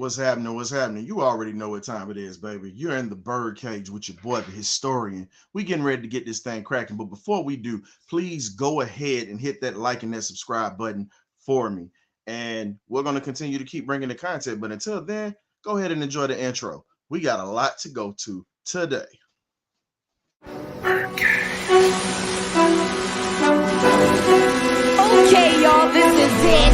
What's happening? What's happening? You already know what time it is, baby. You're in the Birdcage with your boy, the historian. We getting ready to get this thing cracking. But before we do, please go ahead and hit that like and that subscribe button for me. And we're going to continue to keep bringing the content. But until then, go ahead and enjoy the intro. We got a lot to go to today. Okay, y'all, this is it.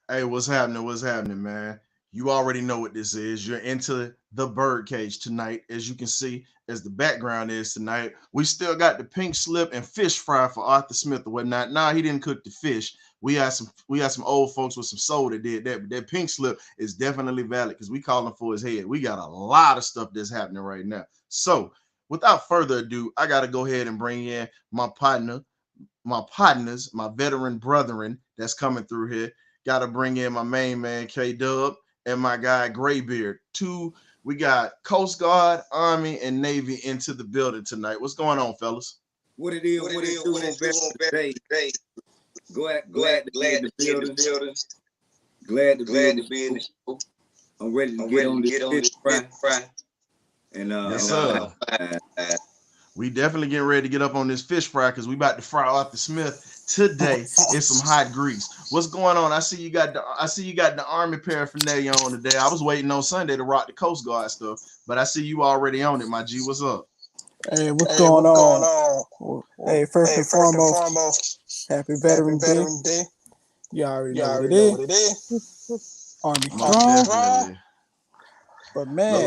Hey, what's happening? What's happening, man? You already know what this is. You're into the Birdcage tonight. As you can see, as the background is tonight, we still got the pink slip and fish fry for Arthur Smith or whatnot. Nah, he didn't cook the fish. We had some old folks with some soul that did that, but that pink slip is definitely valid because we calling for his head. We got a lot of stuff that's happening right now. So without further ado, I gotta go ahead and bring in my partners, my veteran brethren that's coming through here. Got to bring in my main man, K-Dub, and my guy, Graybeard. We got Coast Guard, Army, and Navy into the building tonight. What's going on, fellas? What it is, today. Glad to be in the building. Glad to be in the show. I'm ready to get on this fish fry. And yes, sir. We definitely getting ready to get up on this fish fry because we about to fry Arthur Smith today in some hot grease. What's going on? I see you got the Army paraphernalia on today. I was waiting on Sunday to rock the Coast Guard stuff, but I see you already on it, my G. What's up? Hey, what's going on? Hey, first and foremost, happy Veterans Day. You already know what it is. Army strong. But man,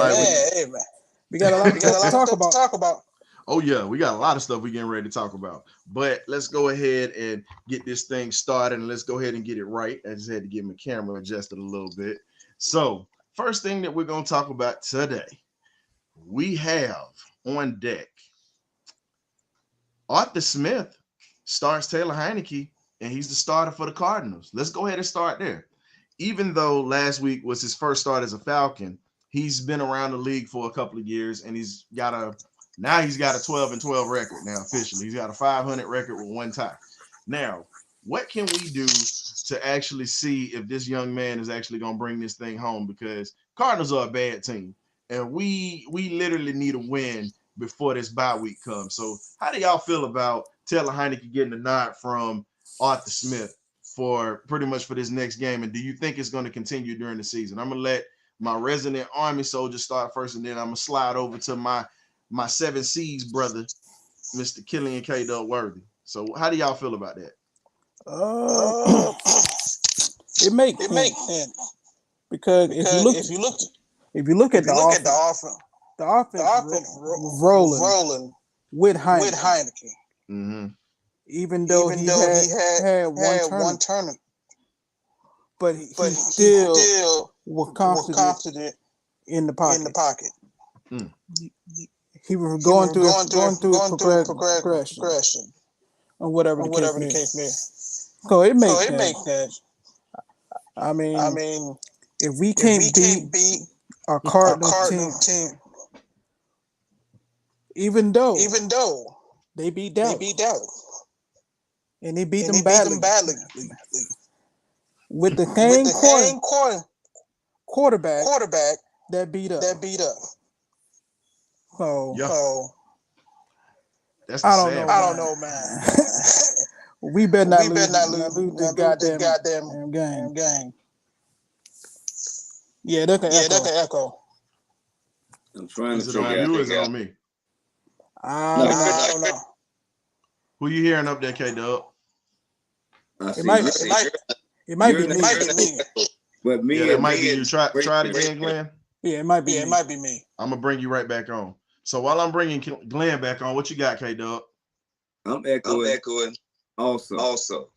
we got a lot to talk about. Oh yeah, we got a lot of stuff we getting ready to talk about. But let's go ahead and get this thing started, and let's go ahead and get it right. I just had to get my camera adjusted a little bit. So first thing that we're going to talk about today, we have on deck Arthur Smith starts Taylor Henikie, and he's the starter for the Cardinals. Let's go ahead and start there. Even though last week was his first start as a Falcon, he's been around the league for a couple of years, and he's got a 12-12 record now officially. He's got a 500 record with one tie. Now, what can we do to actually see if this young man is actually going to bring this thing home? Because Cardinals are a bad team, and we literally need a win before this bye week comes. So how do y'all feel about Taylor Henikie getting a nod from Arthur Smith for pretty much for this next game? And do you think it's going to continue during the season? I'm going to let my resident Army soldier start first, and then I'm going to slide over to my 7 C's brother, Mr. Killian K. Worthy. So how do y'all feel about that? It makes sense. Because if you look at the offense was rolling with Henikie. Mm-hmm. Even though he had one tournament, but he still was confident in the pocket. Mm. He was going through progression, or whatever the case may. So it makes sense. I mean, if we can't beat a Cardinals team, even though they beat Dallas, and they beat them badly, with the same quarterback that beat us. So, Yeah. That's I don't know, man. We better not lose this goddamn game. Yeah, that can echo. I'm trying Is to it on you or is it on me? I don't know. Who you hearing up there, K-Dub? It might be me. But me, that might be you. Try it again, Glenn. Yeah, it might be me. I'm gonna bring you right back on. So while I'm bringing Glenn back on, what you got, K-Dub? I'm echoing. Also,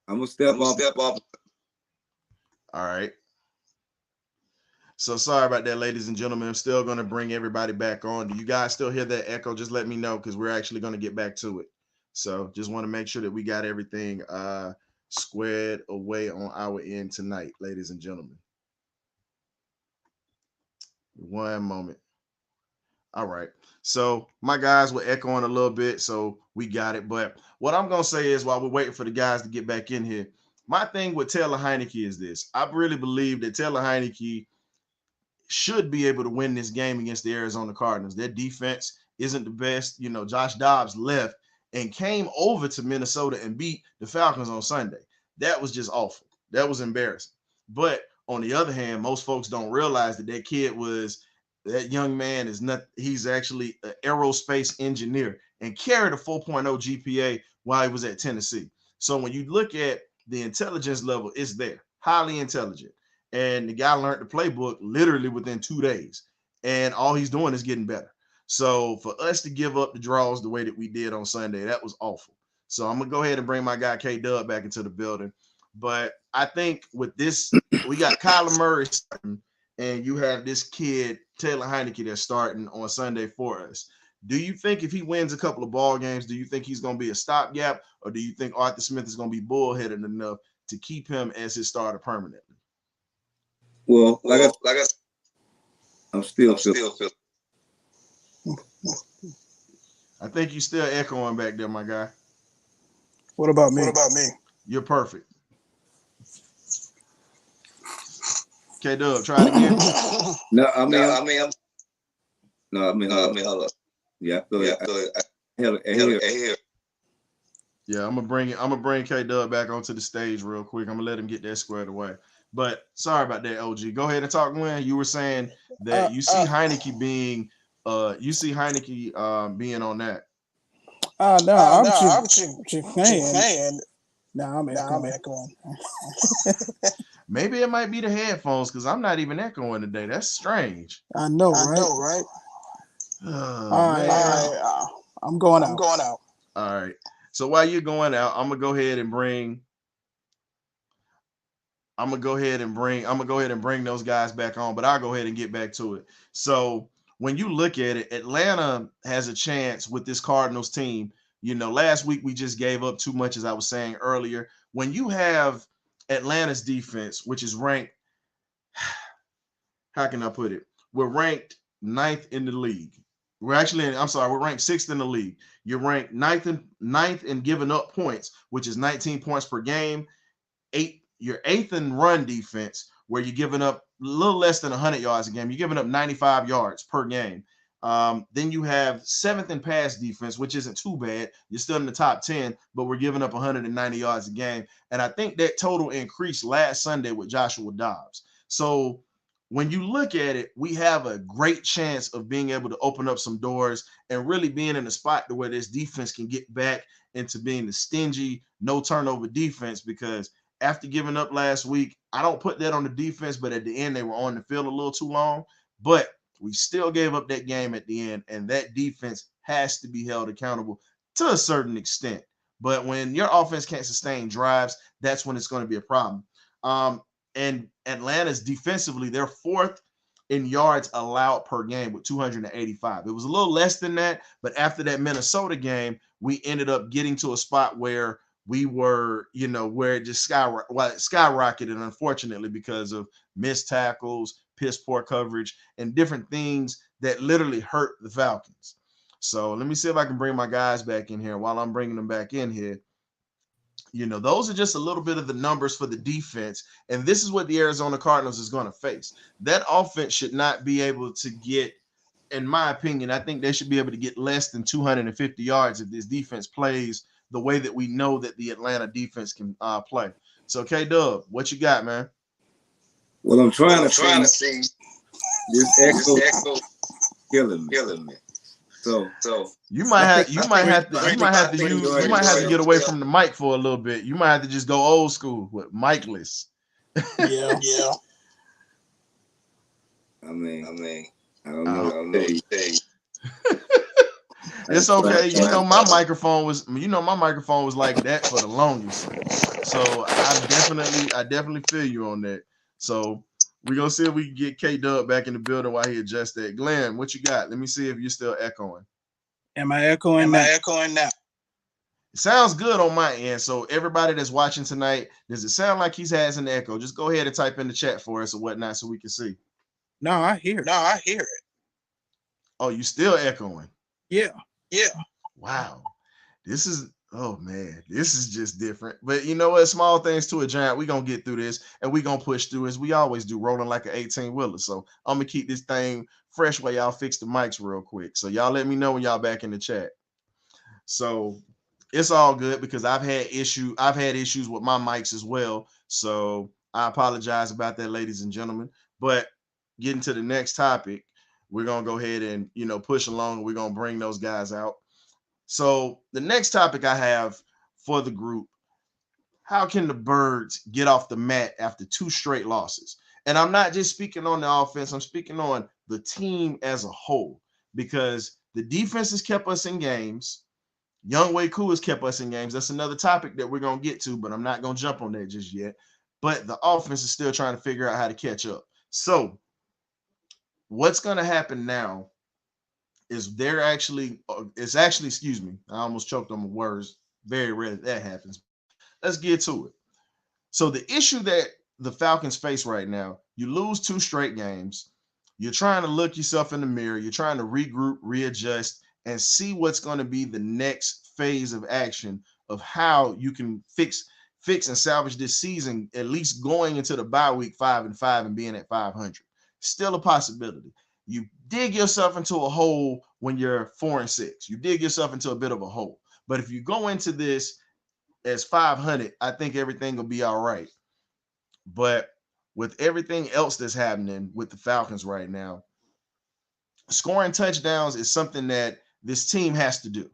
I'm gonna step off. All right. So sorry about that, ladies and gentlemen. I'm still gonna bring everybody back on. Do you guys still hear that echo? Just let me know because we're actually gonna get back to it. So just want to make sure that we got everything squared away on our end tonight, ladies and gentlemen. One moment. All right. So my guys were echoing a little bit, so we got it. But what I'm going to say is while we're waiting for the guys to get back in here, my thing with Taylor Henikie is this. I really believe that Taylor Henikie should be able to win this game against the Arizona Cardinals. Their defense isn't the best. You know, Josh Dobbs left and came over to Minnesota and beat the Falcons on Sunday. That was just awful. That was embarrassing. But on the other hand, most folks don't realize that young man is not, he's actually an aerospace engineer and carried a 4.0 GPA while he was at Tennessee. So when you look at the intelligence level, it's there, highly intelligent. And the guy learned the playbook literally within 2 days. And all he's doing is getting better. So for us to give up the draws the way that we did on Sunday, that was awful. So I'm going to go ahead and bring my guy K-Dub back into the building. But I think with this, we got Kyler Murray starting, and you have this kid, Taylor Henikie, that's starting on Sunday for us. Do you think if he wins a couple of ball games, do you think he's going to be a stopgap, or do you think Arthur Smith is going to be bullheaded enough to keep him as his starter permanently? Well, I'm still. I think you're still echoing back there, my guy. What about me? You're perfect. K-Dub, try it again. I mean, hold up. Yeah, go ahead. Yeah, I'm gonna bring K-Dub back onto the stage real quick. I'm gonna let him get that squared away. But sorry about that, OG. Go ahead and talk, Glenn. You were saying that you see Henikie being being on that. No, I'm just saying. No, I'm echoing. Maybe it might be the headphones because I'm not even echoing today. That's strange. I know, right? Oh, all right. I'm going out. All right. So while you're going out, I'm gonna go ahead and bring those guys back on, but I'll go ahead and get back to it. So when you look at it, Atlanta has a chance with this Cardinals team. You know, last week we just gave up too much, as I was saying earlier. When you have Atlanta's defense, which is ranked, how can I put it? We're ranked 9th in the league. We're ranked 6th in the league. You're ranked ninth in giving up points, which is 19 points per game. You're 8th in run defense, where you're giving up a little less than 100 yards a game. You're giving up 95 yards per game. Then you have 7th in pass defense, which isn't too bad. You're still in the top 10, but we're giving up 190 yards a game. And I think that total increased last Sunday with Joshua Dobbs. So when you look at it, we have a great chance of being able to open up some doors and really being in a spot to where this defense can get back into being the stingy, no turnover defense, because after giving up last week, I don't put that on the defense, but at the end, they were on the field a little too long. But We still gave up that game at the end, and that defense has to be held accountable to a certain extent. But when your offense can't sustain drives, that's when it's going to be a problem. And Atlanta's defensively, they're fourth in yards allowed per game with 285. It was a little less than that, but after that Minnesota game, we ended up getting to a spot where we were, where it just skyrocketed, unfortunately, because of missed tackles, piss poor coverage, and different things that literally hurt the Falcons. So let me see if I can bring my guys back in here. While I'm bringing them back in here, those are just a little bit of the numbers for the defense. And this is what the Arizona Cardinals is going to face. That offense should not be able to get, in my opinion, I think they should be able to get less than 250 yards if this defense plays the way that we know that the Atlanta defense can play. So, K-Dub, what you got, man? Well, I'm trying to see this echo killing me. So you might have to get away from the mic for a little bit. You might have to just go old school with micless. Yeah. I mean, I don't know. It's okay. My microphone was like that for the longest. So I definitely feel you on that. So we're gonna see if we can get K-Dub back in the building while he adjusts that. Glenn, what you got? Let me see if you're still echoing. Am I echoing now? It sounds good on my end. So everybody that's watching tonight, does it sound like he's has an echo? Just go ahead and type in the chat for us or whatnot so we can see. No, I hear it. Oh, you still echoing? Yeah. Wow. This is just different. But you know what? Small things to a giant. We're going to get through this, and we're going to push through as we always do, rolling like an 18-wheeler. So I'm going to keep this thing fresh while y'all fix the mics real quick. So y'all let me know when y'all back in the chat. So it's all good because I've had issues with my mics as well. So I apologize about that, ladies and gentlemen. But getting to the next topic, we're going to go ahead and, push along. We're going to bring those guys out. So the next topic I have for the group, how can the Birdz get off the mat after 2 straight losses? And I'm not just speaking on the offense. I'm speaking on the team as a whole, because the defense has kept us in games. Younghoe Koo has kept us in games. That's another topic that we're going to get to, but I'm not going to jump on that just yet. But the offense is still trying to figure out how to catch up. So what's going to happen now is excuse me, I almost choked on my words. Very rarely that happens. Let's get to it. So the issue that the Falcons face right now, you lose 2 straight games. You're trying to look yourself in the mirror. You're trying to regroup, readjust, and see what's going to be the next phase of action of how you can fix and salvage this season, at least going into the bye week 5-5 and being at 500. Still a possibility. You dig yourself into a hole when you're 4-6. You dig yourself into a bit of a hole. But if you go into this as 500, I think everything will be all right. But with everything else that's happening with the Falcons right now, scoring touchdowns is something that this team has to do.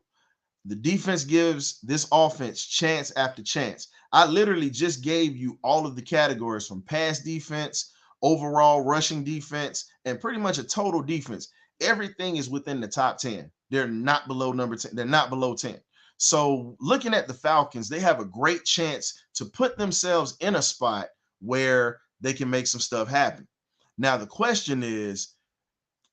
The defense gives this offense chance after chance. I literally just gave you all of the categories from pass defense, overall rushing defense, and pretty much a total defense. Everything is within the top 10. They're not below number 10. They're not below 10. So looking at the Falcons, they have a great chance to put themselves in a spot where they can make some stuff happen. Now the question is,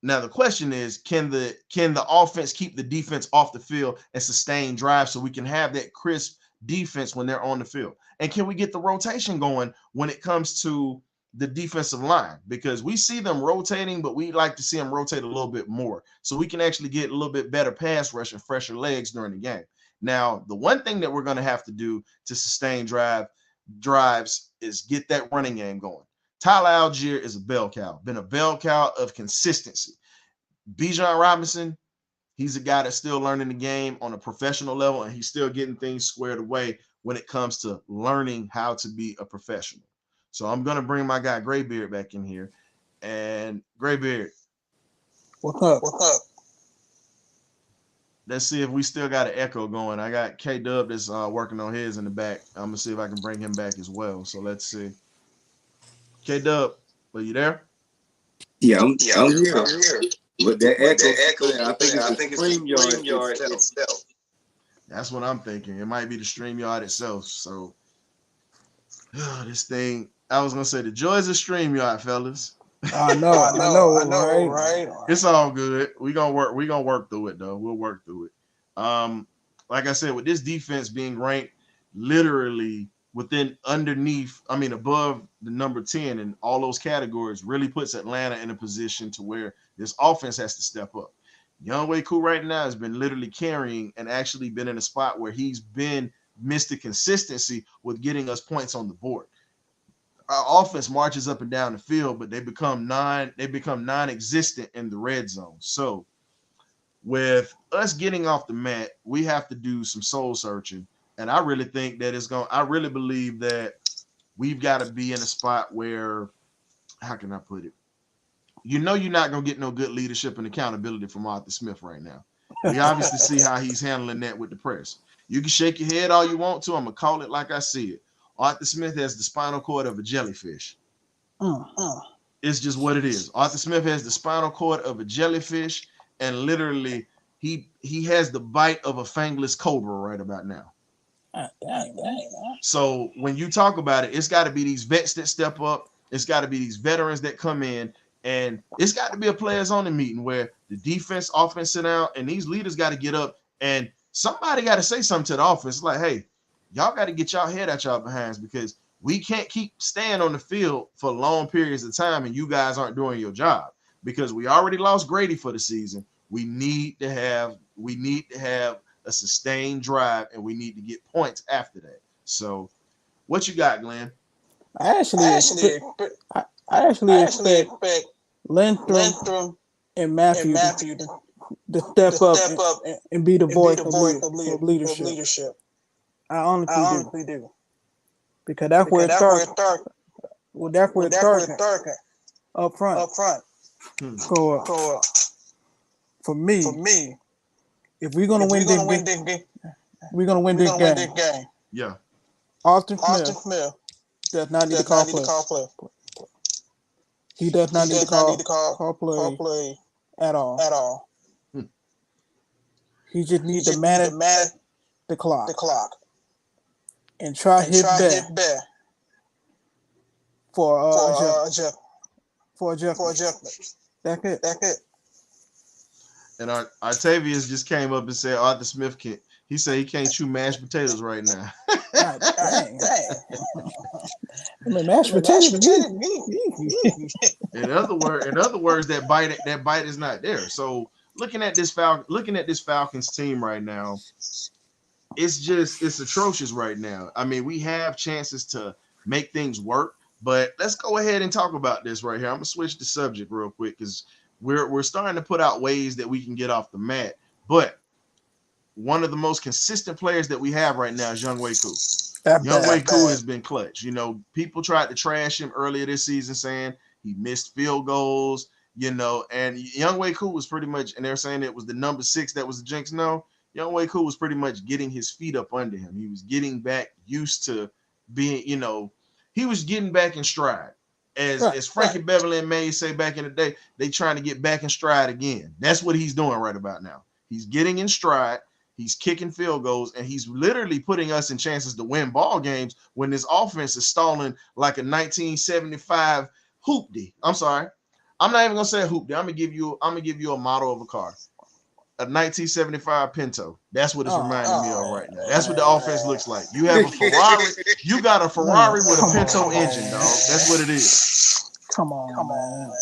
can the offense keep the defense off the field and sustain drives so we can have that crisp defense when they're on the field? And can we get the rotation going when it comes to the defensive line? Because we see them rotating, but we like to see them rotate a little bit more so we can actually get a little bit better pass rush and fresher legs during the game. Now, the one thing that we're going to have to do to sustain drives is get that running game going. Tyler Algier is a bell cow, been a bell cow of consistency. Bijan Robinson, he's a guy that's still learning the game on a professional level, and he's still getting things squared away when it comes to learning how to be a professional. So I'm going to bring my guy Graybeard back in here. And Graybeard. What's up? Let's see if we still got an echo going. I got K-Dub that's working on his in the back. I'm going to see if I can bring him back as well. So let's see. K-Dub, are you there? Yeah, I'm here. But that echo, I think it's the StreamYard itself. That's what I'm thinking. It might be the StreamYard itself. So this thing, I was gonna say the joys of StreamYard, fellas. I know, right? It's all good. We're gonna work through it though. We'll work through it. Like I said, with this defense being ranked literally above the number 10 in all those categories, really puts Atlanta in a position to where this offense has to step up. Younghoe Koo right now has been literally carrying and actually been in a spot where he's been Mr. Consistency with getting us points on the board. Our offense marches up and down the field, but they become non-existent in the red zone. So with us getting off the mat, we have to do some soul searching. And I really think that I really believe that we've got to be in a spot where, how can I put it? You're not going to get no good leadership and accountability from Arthur Smith right now. We obviously see how he's handling that with the press. You can shake your head all you want to. I'm going to call it like I see it. Arthur Smith has the spinal cord of a jellyfish. It's just what it is. Arthur Smith has the spinal cord of a jellyfish, and literally he has the bite of a fangless cobra right about now. So when you talk about it, it's got to be these vets that step up. It's got to be these veterans that come in, and it's got to be a players only meeting where the defense, offense sit down, and these leaders got to get up, and somebody got to say something to the offense like, hey, y'all got to get y'all head out y'all behinds, because we can't keep staying on the field for long periods of time and you guys aren't doing your job, because we already lost Grady for the season. We need to have a sustained drive, and we need to get points after that. So what you got, Glenn? I actually expect Lindstrom and Matthew to step up and be the voice of leadership. I honestly do. Because that's where it starts. Well, that's where it starts. Up front. So for me, if we're gonna win this game, we're gonna win this game. Yeah. Austin Smith does not need to call play. He does not need to call play at all. He just needs to manage the clock and try his best for adjustment. That's it. And Octavius just came up and said Arthur Smith can't. He said he can't chew mashed potatoes right now. Dang. I mean, mashed potatoes. In other words, that bite is not there. So looking at this Falcons team right now, it's atrocious right now. I mean, we have chances to make things work, but let's go ahead and talk about this right here. I'm gonna switch the subject real quick because we're starting to put out ways that we can get off the mat. But one of the most consistent players that we have right now is Younghoe Koo. Younghoe Koo has been clutch. People tried to trash him earlier this season, saying he missed field goals, and Younghoe Koo was pretty much, and they're saying it was the number 6 that was the jinx. No, Younghoe Koo was pretty much getting his feet up under him. He was getting back used to being, he was getting back in stride. As Frankie Beverly and May say back in the day, they trying to get back in stride again. That's what he's doing right about now. He's getting in stride. He's kicking field goals, and he's literally putting us in chances to win ball games when this offense is stalling like a 1975 hoopty. I'm sorry. I'm not even gonna say a hoopty. I'm gonna give you a model of a car. A 1975 Pinto. That's what it's reminding me of right now. That's what the offense looks like. You have a Ferrari. You got a Ferrari with a Pinto engine, dog. That's what it is. Come on, man.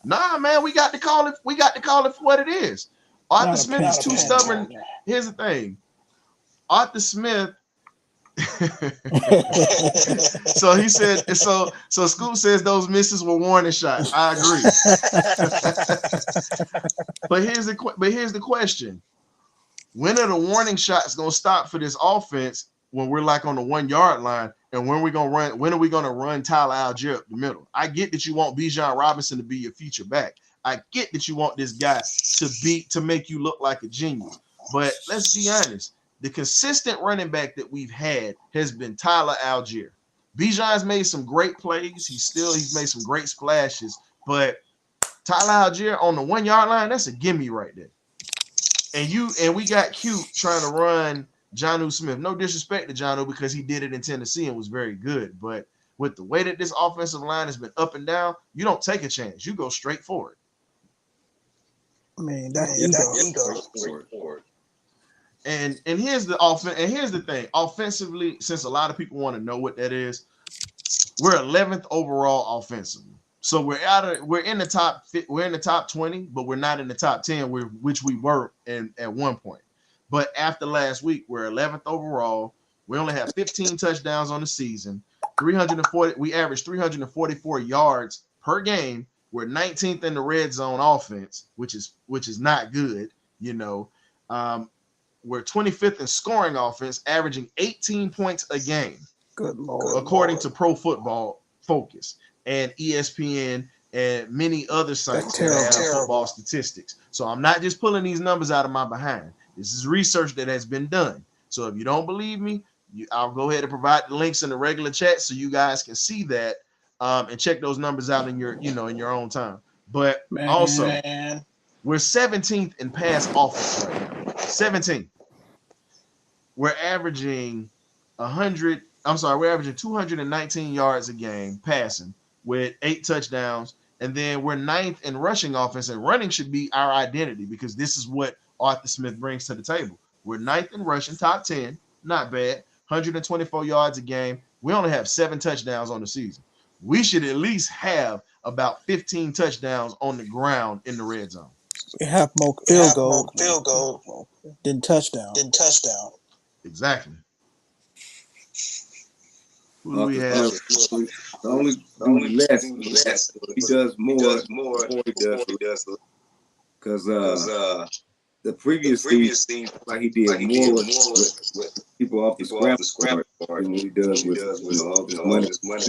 Nah, man, we got to call it. We got to call it for what it is. Arthur Smith is too stubborn. Here's the thing. Arthur Smith. So he said. So Scoop says those misses were warning shots. I agree. But here's the question: when are the warning shots gonna stop for this offense? When we're like on the 1 yard line, and when are we gonna run Tyler Algier up the middle? I get that you want Bijan Robinson to be your feature back. I get that you want this guy to make you look like a genius. But let's be honest. The consistent running back that we've had has been Tyler Algier. Bijan's made some great plays. He's made some great splashes, but Tyler Algier on the 1 yard line, that's a gimme right there. And we got cute trying to run Jonnu Smith. No disrespect to Jonnu because he did it in Tennessee and was very good. But with the way that this offensive line has been up and down, you don't take a chance. You go straight for it. I mean, that's ego. And here's the offense. And here's the thing. Offensively, since a lot of people want to know what that is, we're 11th overall offensively. So we're in the top 20, but we're not in the top 10, which we were at one point. But after last week, we're 11th overall. We only have 15 touchdowns on the season. 340. We average 344 yards per game. We're 19th in the red zone offense, which is not good. You know, we're 25th in scoring offense, averaging 18 points a game. Good Lord. According to Pro Football Focus and ESPN and many other sites that have football statistics. So I'm not just pulling these numbers out of my behind. This is research that has been done. So if you don't believe me, I'll go ahead and provide the links in the regular chat so you guys can see that and check those numbers out in your own time. But also, we're 17th in pass offense right now. 17th. We're averaging 219 yards a game passing with 8 touchdowns. And then we're 9th in rushing offense, and running should be our identity because this is what Arthur Smith brings to the table. We're 9th in rushing, top 10, not bad, 124 yards a game. We only have 7 touchdowns on the season. We should at least have about 15 touchdowns on the ground in the red zone. We have more field goal than touchdown. Exactly. Who do we have? The only less he does more he does because the previous team like he did more with people off the scrap part than he does with all this money.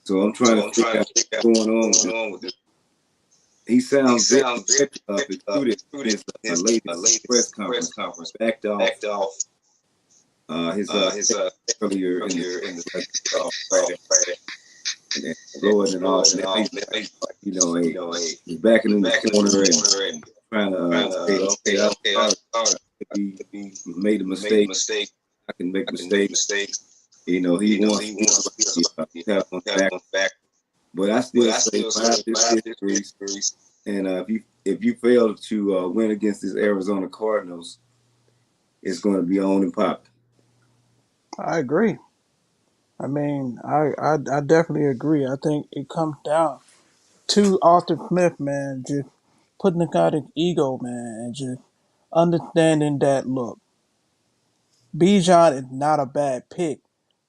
So I'm trying to figure out what's going on with it. He sounds very included his latest press conference backed off his earlier in the Lord and all that. He's backing in the corner and trying to he made a mistake. I can make mistakes. He wants to have one back. But I still say 5 victories. And if you fail to win against this Arizona Cardinals, it's going to be on and pop. I agree. I mean, I definitely agree. I think it comes down to Arthur Smith, man, just putting aside his ego, man, and just understanding that, look, Bijan is not a bad pick,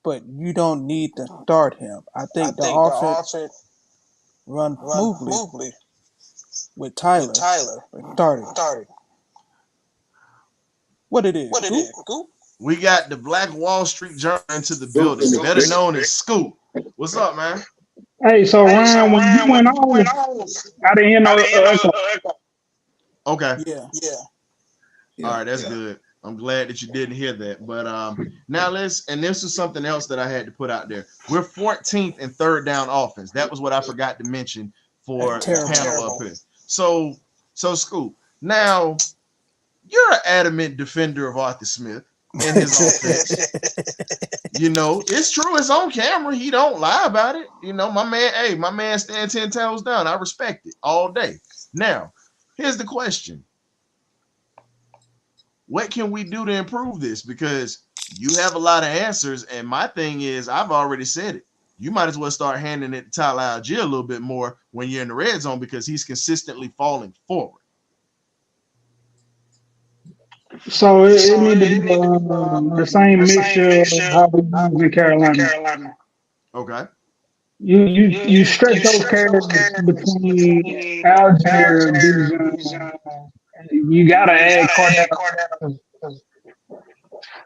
but you don't need to start him. I think the offense run smoothly with Tyler. Started. What it is? Scoop? We got the Black Wall Street Journal into the building, better known as Scoop. What's up, man? Hey, so Ryan, when you went on, I didn't hear no echo. Okay. Yeah. All right, that's good. I'm glad that you didn't hear that. But now this is something else that I had to put out there. We're 14th in third down offense. That was what I forgot to mention for the panel up here. So Scoop, now you're an adamant defender of Arthur Smith and his offense. It's true. It's on camera. He don't lie about it. My man stands 10 toes down. I respect it all day. Now, here's the question. What can we do to improve this? Because you have a lot of answers, and my thing is, I've already said it. You might as well start handing it to Tyler Algier a little bit more when you're in the red zone because he's consistently falling forward. So it need to be the same mixture of how we use in Carolina. Okay. You stretch those characters between Algier and Bijan. You gotta add Cordarrelle.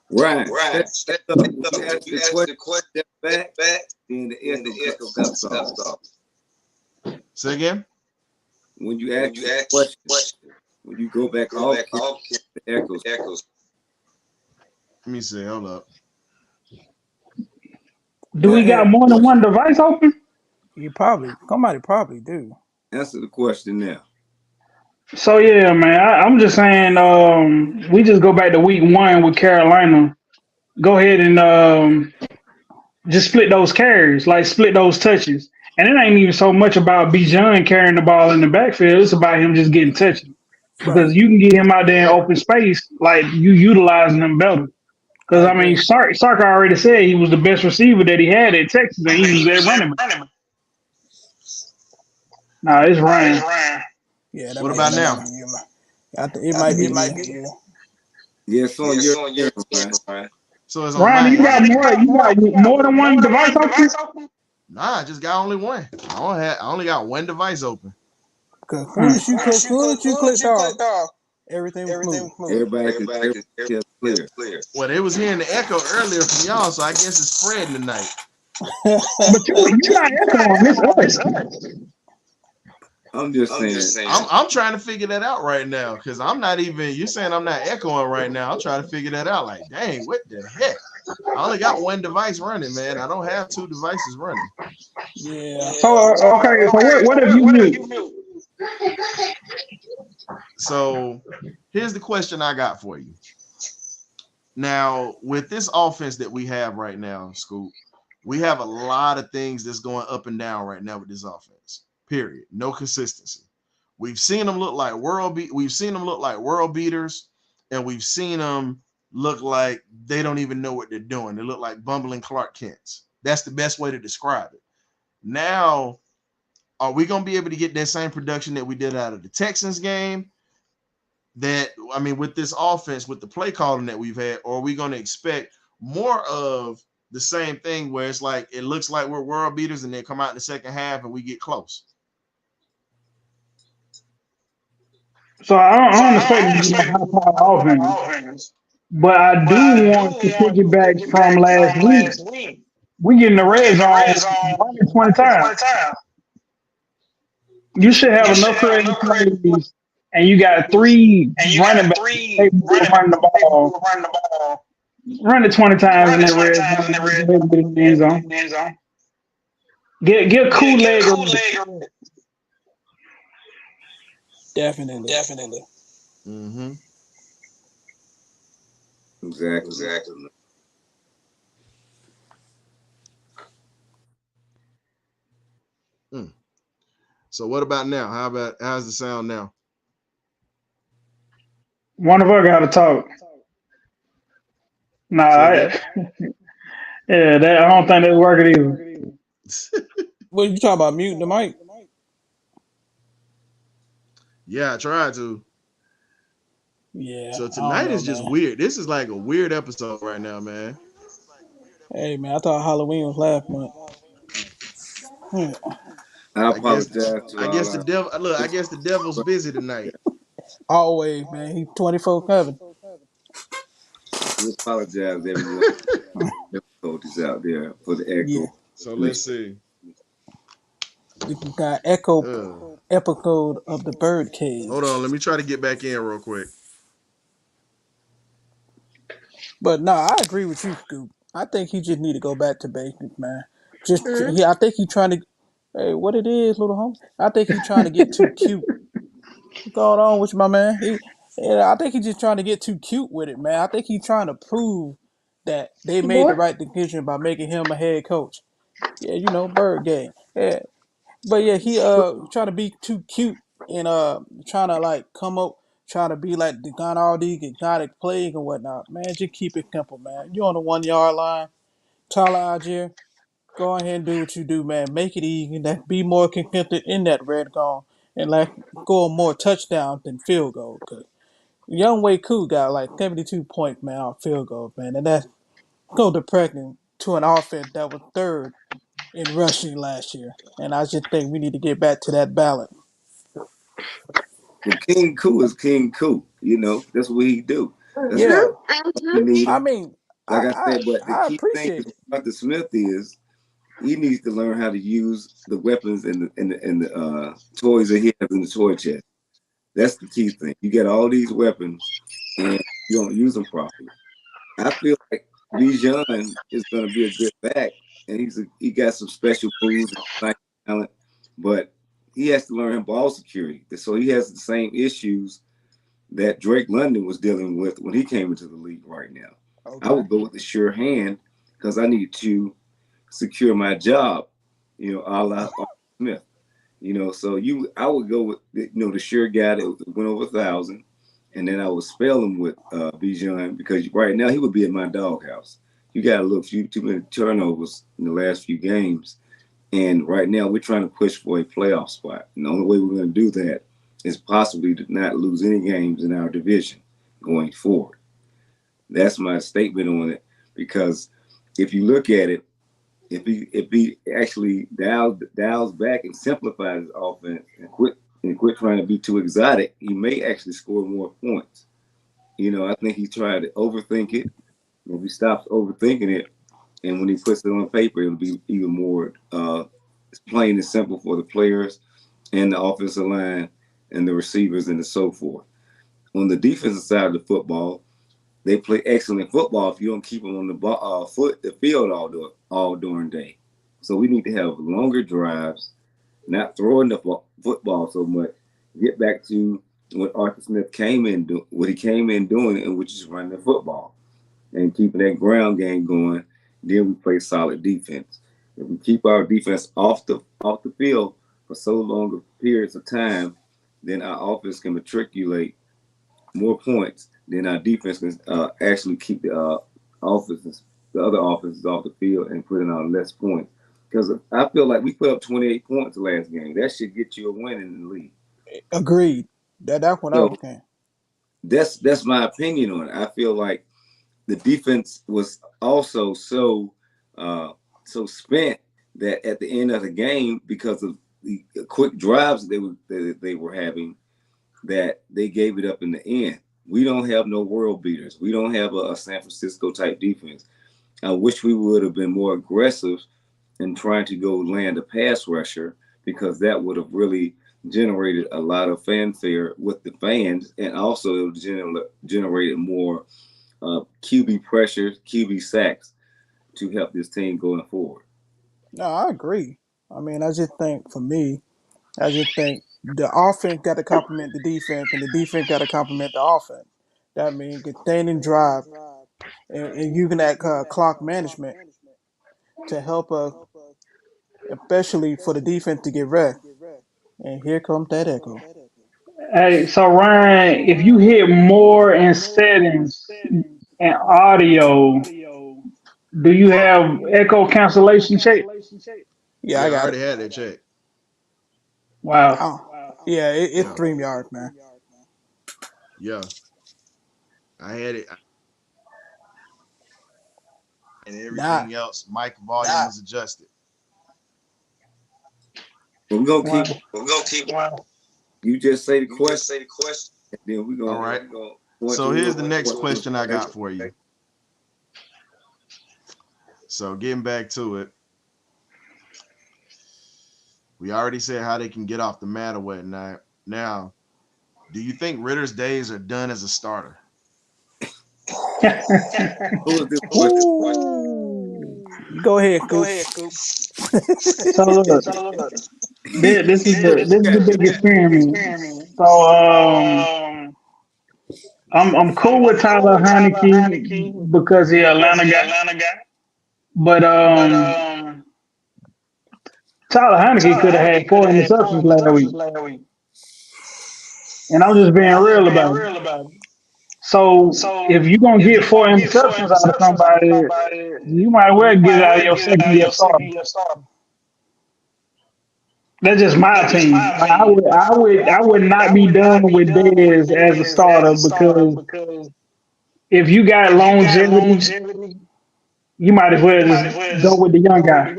Right. Step up. You ask the question back, then the echo comes off. Say again? When you ask the question, when you go back off, the echoes. Let me see. Hold up. Do we got more than one device open? Somebody probably do. Answer the question now. So yeah, man, I'm just saying, we just go back to week 1 with Carolina. Go ahead and just split those carries, like split those touches. And it ain't even so much about Bijan carrying the ball in the backfield. It's about him just getting touches. Right. Because you can get him out there in open space, like you utilizing him better. Because I I mean, agree. Sark already said he was the best receiver that he had at Texas, and he was their running back. Nah, it's Ryan. Yeah, that What might about be now? you. I think it might be me. Yeah. Yeah, it's on your turn, Ryan. So it's on Ryan, mine. you got more than one device open. Nah, I just got only one. I only got one device open. Cause soon as you clicked off, everything was smooth. Everybody can hear clear. Well, they was hearing the echo earlier from y'all, so I guess it's spreading tonight. But you not echoing this us. I'm just saying. I'm trying to figure that out right now because I'm not even. You're saying I'm not echoing right now. I'm trying to figure that out. Like, dang, what the heck? I only got one device running, man. I don't have two devices running. Yeah. So okay, so what if you mute? So here's the question I got for you. Now, with this offense that we have right now, Scoop, we have a lot of things that's going up and down right now with this offense. Period. No consistency. We've seen them look like world beaters, and we've seen them look like they don't even know what they're doing. They look like bumbling Clark Kents. That's the best way to describe it. Now, are we going to be able to get that same production that we did out of the Texans game? With this offense, with the play calling that we've had, or are we going to expect more of the same thing where it's like it looks like we're world beaters and then come out in the second half and we get close? So I don't expect offense, but I do want to piggyback from last week. We get in the red zone 20 times. You should have enough creative plays, and you got 3 running backs capable of running the ball. Run it 20 times in the red zone. End zone. Get a cool leg. Definitely. Mm-hmm. Exactly. So what about now? How's the sound now? One of us got to talk. Nah, I don't think that's working either. What you talking about? Muting the mic? Yeah, I tried to. Yeah. So tonight is just weird. This is like a weird episode right now, man. Hey man, I thought Halloween was last month. I apologize. I guess the devil. Look, I guess the devil's busy tonight. Always, man. He 24/7. We apologize, everyone. Difficulties out there for the echo. Yeah. So let's see. You got echo episode of the Birdcage. Hold on, let me try to get back in real quick. But no, I agree with you, Scoop. I think he just need to go back to basics, man. I think he trying to. Hey, what it is, little homie? I think he trying to get too cute. What's going on with you, my man? I think he's just trying to get too cute with it, man. I think he's trying to prove that they made the right decision by making him a head coach. Yeah, bird game. Yeah, but yeah, he trying to be too cute and trying to like come up, trying to be like the got all these exotic plays and whatnot. Man, just keep it simple, man. You on the 1 yard line, Tyler Algier, go ahead and do what you do, man. Make it easy. Be more consistent in that red zone and like go more touchdowns than field goal. Cause Younghoe Koo got like 72 points, man, on field goal, man, and that's go depressing to an offense that was third in rushing last year. And I just think we need to get back to that balance. Well, King Koo is King Koo. That's what he do. That's I mean, like I said, but the I key thing appreciate it. about the Smith is he needs to learn how to use the weapons and the toys that he has in the toy chest. That's the key thing. You get all these weapons and you don't use them properly. I feel like Bijan is going to be a good back, and he got some special moves and talent, but he has to learn ball security. So he has the same issues that Drake London was dealing with when he came into the league right now. Okay. I would go with the sure hand because I need to secure my job, a la Arthur Smith. So I would go with the sure guy that went over 1,000, and then I would spell him with Bijan, because right now he would be in my doghouse. You got a little too many turnovers in the last few games, and right now we're trying to push for a playoff spot. And the only way we're going to do that is possibly to not lose any games in our division going forward. That's my statement on it, because if you look at it, if he actually dials back and simplifies his offense and quit trying to be too exotic, he may actually score more points. I think he tried to overthink it. If he stops overthinking it, and when he puts it on paper, it'll be even more plain and simple for the players and the offensive line and the receivers and so forth. On the defensive side of the football, they play excellent football if you don't keep them on the field all during day. So we need to have longer drives, not throwing the football so much. Get back to what Arthur Smith came in doing, and which is running the football and keeping that ground game going. Then we play solid defense. If we keep our defense off the field for so long periods of time, then our offense can matriculate more points. Then our defense can actually keep the other offenses off the field and putting on less points. Because I feel like we put up 28 points the last game. That should get you a win in the league. Agreed. That's what I was saying. That's my opinion on it. I feel like the defense was also so spent that at the end of the game, because of the quick drives they were having, that they gave it up in the end. We don't have no world beaters. We don't have a San Francisco type defense. I wish we would have been more aggressive in trying to go land a pass rusher, because that would have really generated a lot of fanfare with the fans, and also it would generated more QB pressure, QB sacks to help this team going forward. No, I agree. I mean, I just think the offense got to complement the defense, and the defense got to complement the offense. That means containing drive and using that clock management to help us, especially for the defense to get rest. And here comes that echo. Hey, so Ryan, if you hit more in settings and audio, do you have echo cancellation check? Yeah, I I got already it. had that check. Wow. Oh, yeah, it's 3 yards, man. Yeah, I had it, and everything else. Mic volume was adjusted. But we're gonna keep. Wow. You just say the question, and then we're gonna. All right. So here's the next question I got for you. So getting back to it, we already said how they can get off the mat or whatnot. Now, do you think Ritter's days are done as a starter? Go ahead, Coop. So look, this is the big experiment. So I'm cool with Tyler Henikie because he's Atlanta guy. But Tyler Henikie could have had 4 interceptions last week. And I'm just being real about it. So if you're going to get 4 interceptions out of somebody, you might well get it out of your second year starter. That's just my opinion. I would not be done with Birdz as a starter, because if you got longevity, you might as well just go with the young guy.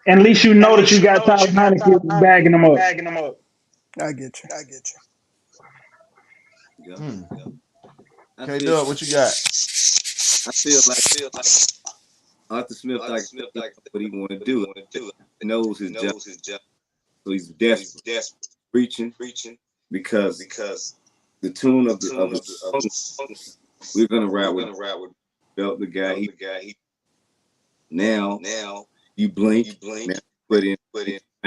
At least you know that you got Tyler Henikie bagging them up. I get you. Okay, Doug, what you got? I feel like Arthur Smith like what he want to do. He knows his job, so he's desperate, preaching, because the tune of the song, we're gonna ride with Belt the guy. He now you blink, now put in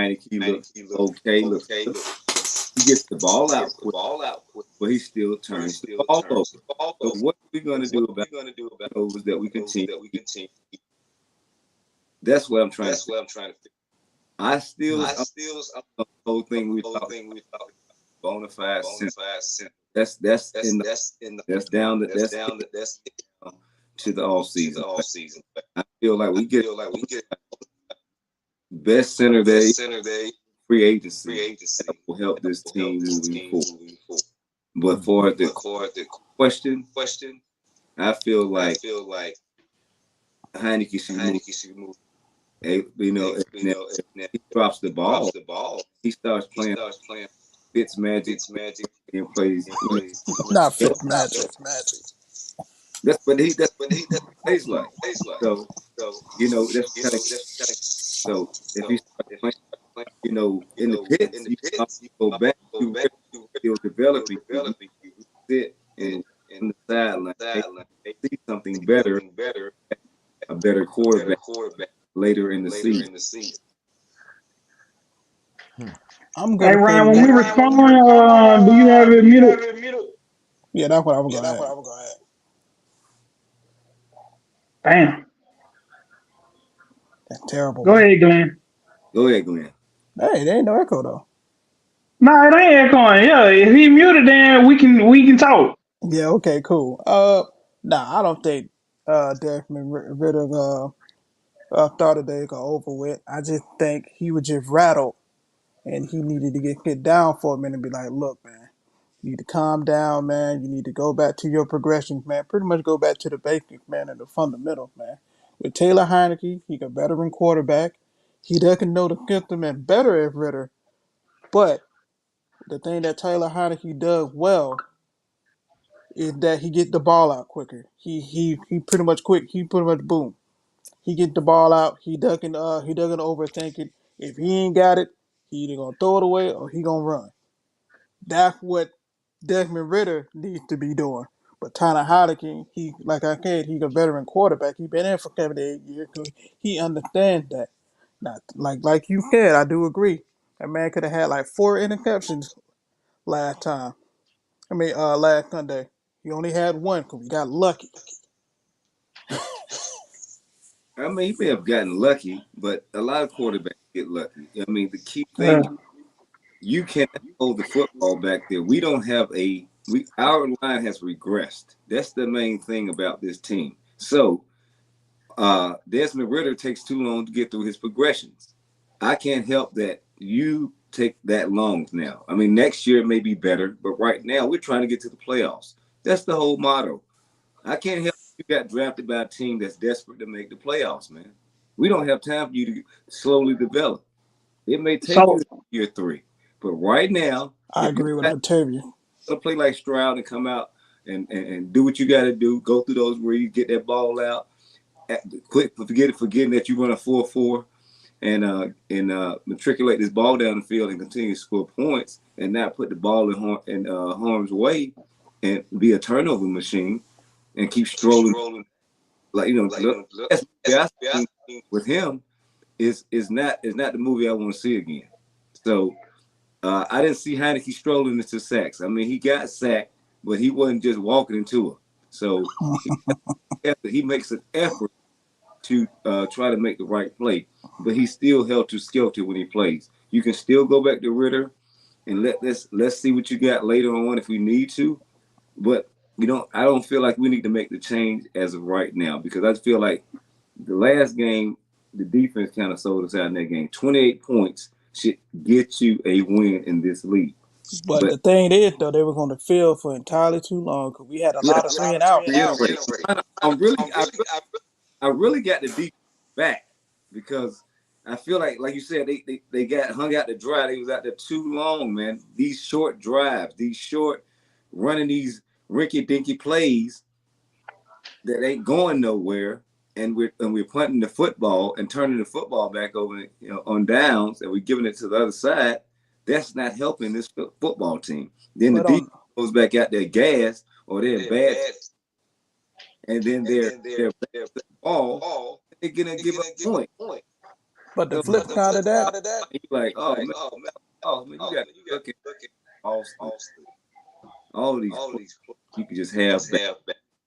Henikie looks okay. Looks good. He gets the ball out quick, but he still turns the ball over. So what are we going to do about those that we continue? That's what I'm trying to figure. I still the whole thing we talked bona fide center. That's down to the all season. I feel like we get best center day free agency that will help this team moving forward. But for the question, I feel like Henikie should move. If he drops the ball, he starts playing Fitz magic and plays. Not Fitz magic. That's what he plays like. So that's kind of so if he starts playing, in the pits, you go back to where you're developing. You sit and in the sideline, see something better, a better quarterback later in the season. I'm gonna Hey Ryan, when we respond, do you have it muted? Yeah, that's what I was gonna add. Damn. That's terrible. Go ahead, Glenn. Hey, there ain't no echo though. Nah, it ain't echoing. Yeah, if he muted, then we can talk. Yeah, okay, cool. Nah, I don't think Desmond Ritter thought the day got over with. I just think he was just rattled and he needed to get down for a minute and be like, look, man, you need to calm down, man. You need to go back to your progressions, man. Pretty much go back to the basics, man, and the fundamentals, man. With Taylor Henikie, he's a veteran quarterback. He doesn't know the system and better as Ritter. But the thing that Taylor Henikie does well is that he gets the ball out quicker. He pretty much quick. He pretty much boom. He get the ball out. He doesn't overthink it. If he ain't got it, he either gonna throw it away or he gonna run. That's what Desmond Ritter needs to be doing. But Tyler Henikie, he like I said, he's a veteran quarterback. He's been in for 7 to 8 years. So he understands that. Not like you said, I do agree. That man could have had like 4 interceptions last time. Last Sunday. He only had 1 because we got lucky. I mean, he may have gotten lucky, but a lot of quarterbacks get lucky. I mean, the key thing, you can't hold the football back there. We don't have our line has regressed. That's the main thing about this team. So Desmond Ritter takes too long to get through his progressions. I can't help that you take that long now. I mean, next year it may be better, but right now we're trying to get to the playoffs. That's the whole motto. I can't help you got drafted by a team that's desperate to make the playoffs, man. We don't have time for you to slowly develop. It may take you year 3, but right now, I agree with Octavia. Play like Stroud and come out and do what you got to do. Go through those reads, get that ball out. Quick, forgetting that you run a 4-4 and matriculate this ball down the field and continue to score points and not put the ball in harm's way and be a turnover machine and keep strolling. With him is not the movie I want to see again. So I didn't see Henikie strolling into sacks. I mean, he got sacked, but he wasn't just walking into it. So he makes an effort to try to make the right play, but he's still helter-skelter when he plays. You can still go back to Ritter and let's see what you got later on if we need to. But I don't feel like we need to make the change as of right now because I feel like the last game, the defense kind of sold us out in that game. 28 points should get you a win in this league. But the thing is, though, they were going to field for entirely too long because we had a lot of 3 and out. I really got the defense back because I feel like you said, they got hung out to dry. They was out there too long, man. These short drives, running these rinky-dinky plays that ain't going nowhere, and we're punting the football and turning the football back over on downs, and we're giving it to the other side. That's not helping this football team. Then the defense goes back out there gas or they're bad, and then they're ball. They're gonna give up a point. But the No, flip side of that, you like, oh man, you got to look at Austin, all these players you can just have back.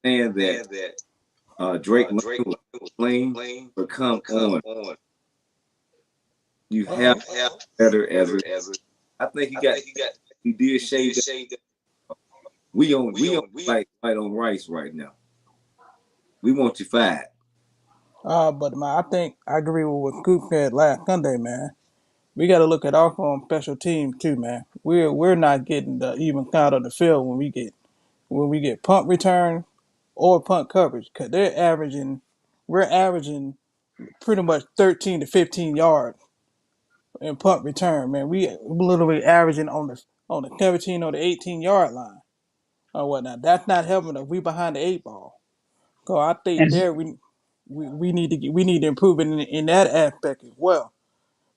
And that Drake London was playing, but come on, you have better as a. I think he did shave that. We on like right on rice right now. We want you fired. but man, I think I agree with what Coop said last Sunday, man. We got to look at our own special team too, man. We're not getting the even count on the field when we get punt return or punt coverage because we're averaging pretty much 13 to 15 yards in punt return, man. We literally averaging on the 17 or the 18-yard line or whatnot. That's not helping us. We behind the eight ball. So I think And there we need to improve in that aspect as well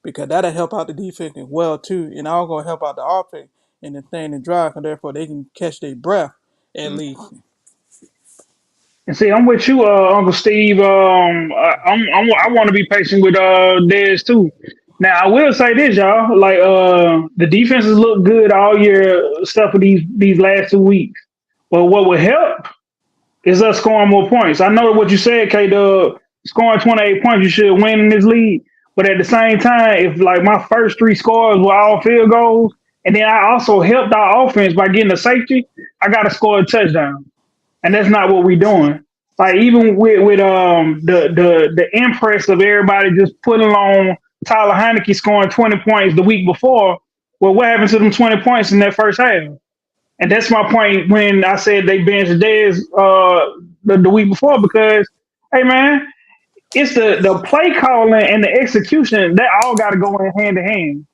because that'll help out the defense as well too, and all gonna help out the offense and the thing and drive, and therefore they can catch their breath at Mm. least. And see, I'm with you, Uncle Steve. I want to be patient with Dez too. Now, I will say this, y'all. Like, the defenses look good all year, stuff for these last 2 weeks. But what would help is us scoring more points. I know what you said, K Dub. Scoring 28 points, you should win in this league. But at the same time, if like my first three scores were all field goals, and then I also helped our offense by getting a safety, I got to score a touchdown, and that's not what we're doing. Like even with the impress of everybody just putting on Tyler Henikie scoring 20 points the week before. Well, what happened to them 20 points in that first half? And that's my point when I said they benched Dez the week before because, hey man, it's the play calling and the execution that all got to go in hand to hand.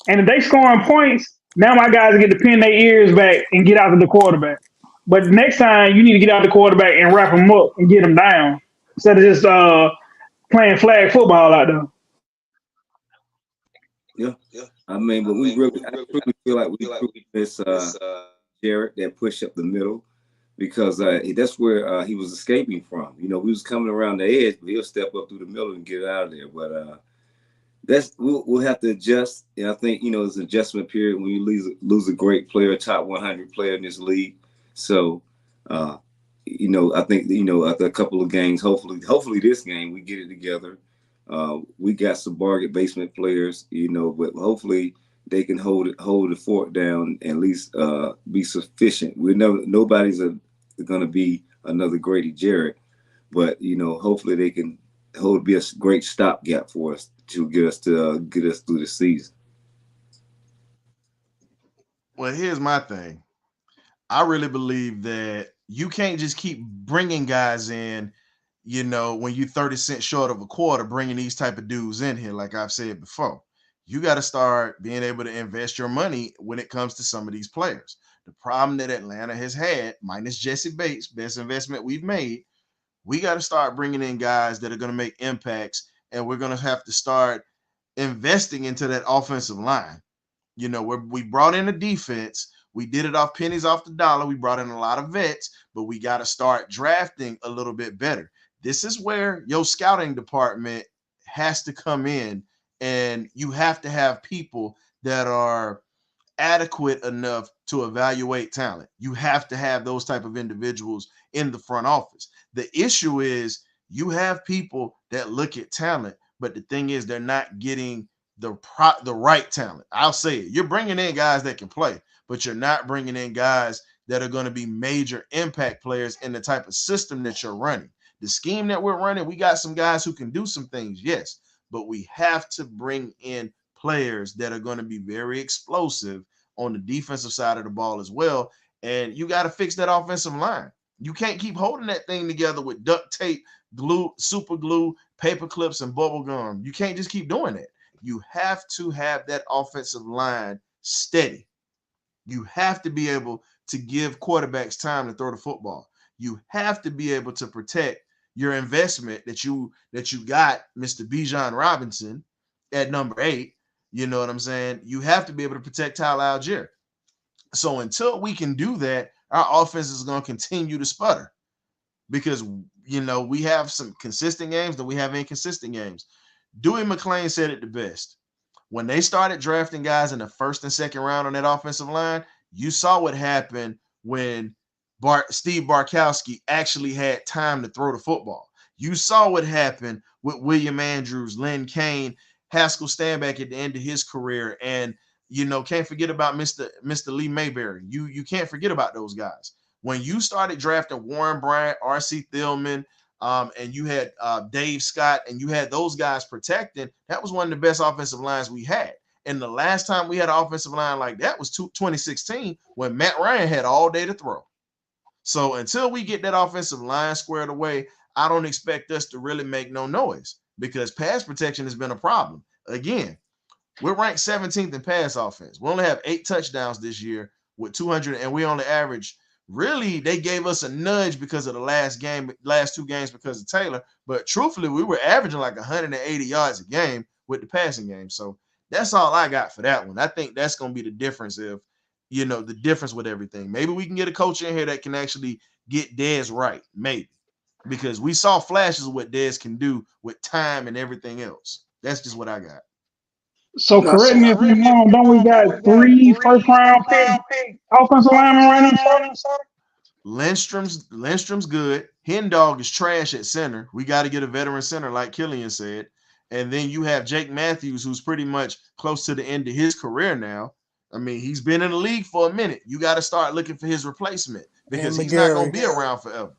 And if they scoring points, now my guys get to pin their ears back and get after the quarterback. But next time you need to get out the quarterback and wrap them up and get them down instead of just playing flag football out there. Yeah. I mean, but I truly feel like we miss Jarrett that push up the middle because that's where he was escaping from. You know, we was coming around the edge, but he'll step up through the middle and get it out of there. But we'll have to adjust. And I think it's an adjustment period when you lose a great player, top 100 player in this league. So, I think after a couple of games, hopefully this game we get it together. We got some bargain basement players, but hopefully they can hold the fort down and at least be sufficient. Nobody's going to be another Grady Jarrett, but hopefully they can be a great stopgap for us to get us through the season. Well, here's my thing. I really believe that you can't just keep bringing guys in, when you're 30 cents short of a quarter, bringing these type of dudes in here, like I've said before. You got to start being able to invest your money when it comes to some of these players. The problem that Atlanta has had, minus Jesse Bates, best investment we've made, we got to start bringing in guys that are going to make impacts, and we're going to have to start investing into that offensive line. We brought in a defense. We did it off pennies off the dollar. We brought in a lot of vets, but we got to start drafting a little bit better. This is where your scouting department has to come in, and you have to have people that are adequate enough to evaluate talent. You have to have those type of individuals in the front office. The issue is you have people that look at talent, but the thing is they're not getting the right talent. I'll say it. You're bringing in guys that can play, but you're not bringing in guys that are going to be major impact players in the type of system that you're running. The scheme that we're running, we got some guys who can do some things, yes, but we have to bring in players that are going to be very explosive on the defensive side of the ball as well. And you got to fix that offensive line. You can't keep holding that thing together with duct tape, glue, super glue, paper clips, and bubble gum. You can't just keep doing that. You have to have that offensive line steady. You have to be able to give quarterbacks time to throw the football. You have to be able to protect your investment that you got, Mr. Bijan Robinson, at number 8. You know what I'm saying? You have to be able to protect Tyler Algier. So until we can do that, our offense is going to continue to sputter because, we have some consistent games, then we have inconsistent games. Dewey McClain said it the best. When they started drafting guys in the first and second round on that offensive line, you saw what happened when Steve Bartkowski actually had time to throw the football. You saw what happened with William Andrews, Lynn Kane, Haskell Stanback at the end of his career, and can't forget about Mr. Lee Mayberry. You can't forget about those guys. When you started drafting Warren Bryant, R.C. Thielman, and you had Dave Scott, and you had those guys protecting, that was one of the best offensive lines we had. And the last time we had an offensive line like that was 2016 when Matt Ryan had all day to throw. So until we get that offensive line squared away, I don't expect us to really make no noise because pass protection has been a problem. Again, we're ranked 17th in pass offense. We only have 8 touchdowns this year with 200, and we only average. Really, they gave us a nudge because of the last 2 games because of Taylor. But truthfully, we were averaging like 180 yards a game with the passing game. So that's all I got for that one. I think that's going to be the difference the difference with everything. Maybe we can get a coach in here that can actually get Dez right, maybe. Because we saw flashes of what Dez can do with time and everything else. That's just what I got. So correct me if I'm wrong, don't we got 3 first-round pick offensive linemen right now? Lindstrom's good. Hendog is trash at center. We got to get a veteran center like Killian said. And then you have Jake Matthews, who's pretty much close to the end of his career now. I mean, he's been in the league for a minute. You got to start looking for his replacement because he's not going to be around forever.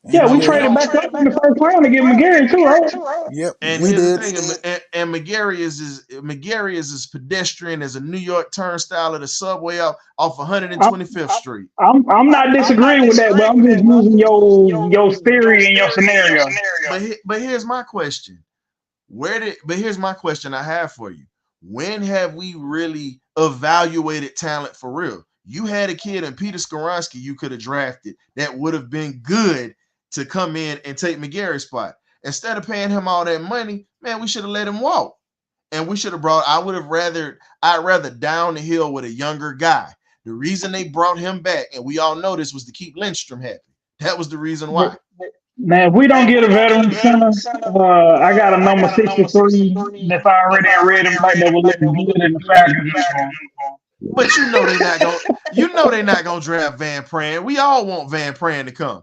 Yeah, we traded back up in the first round to get McGarry too, right? Yep, and we here's did. the thing, and McGarry is as pedestrian as a New York turnstile of the subway off 125th Street. I'm not disagreeing with that, but I'm just using your theory and your scenario. But here's my question. Here's my question I have for you. When have we really evaluated talent for real? You had a kid in Peter Skoronski you could have drafted that would have been good to come in and take McGarry's spot. Instead of paying him all that money, man, we should have let him walk. And we should have I'd rather down the hill with a younger guy. The reason they brought him back, and we all know this, was to keep Lindstrom happy. That was the reason why. Now, if we don't get a veteran center, I got a number 63 that's already in red and white that will look good in the Falcons. But they're not gonna draft Van Pran. We all want Van Pran to come.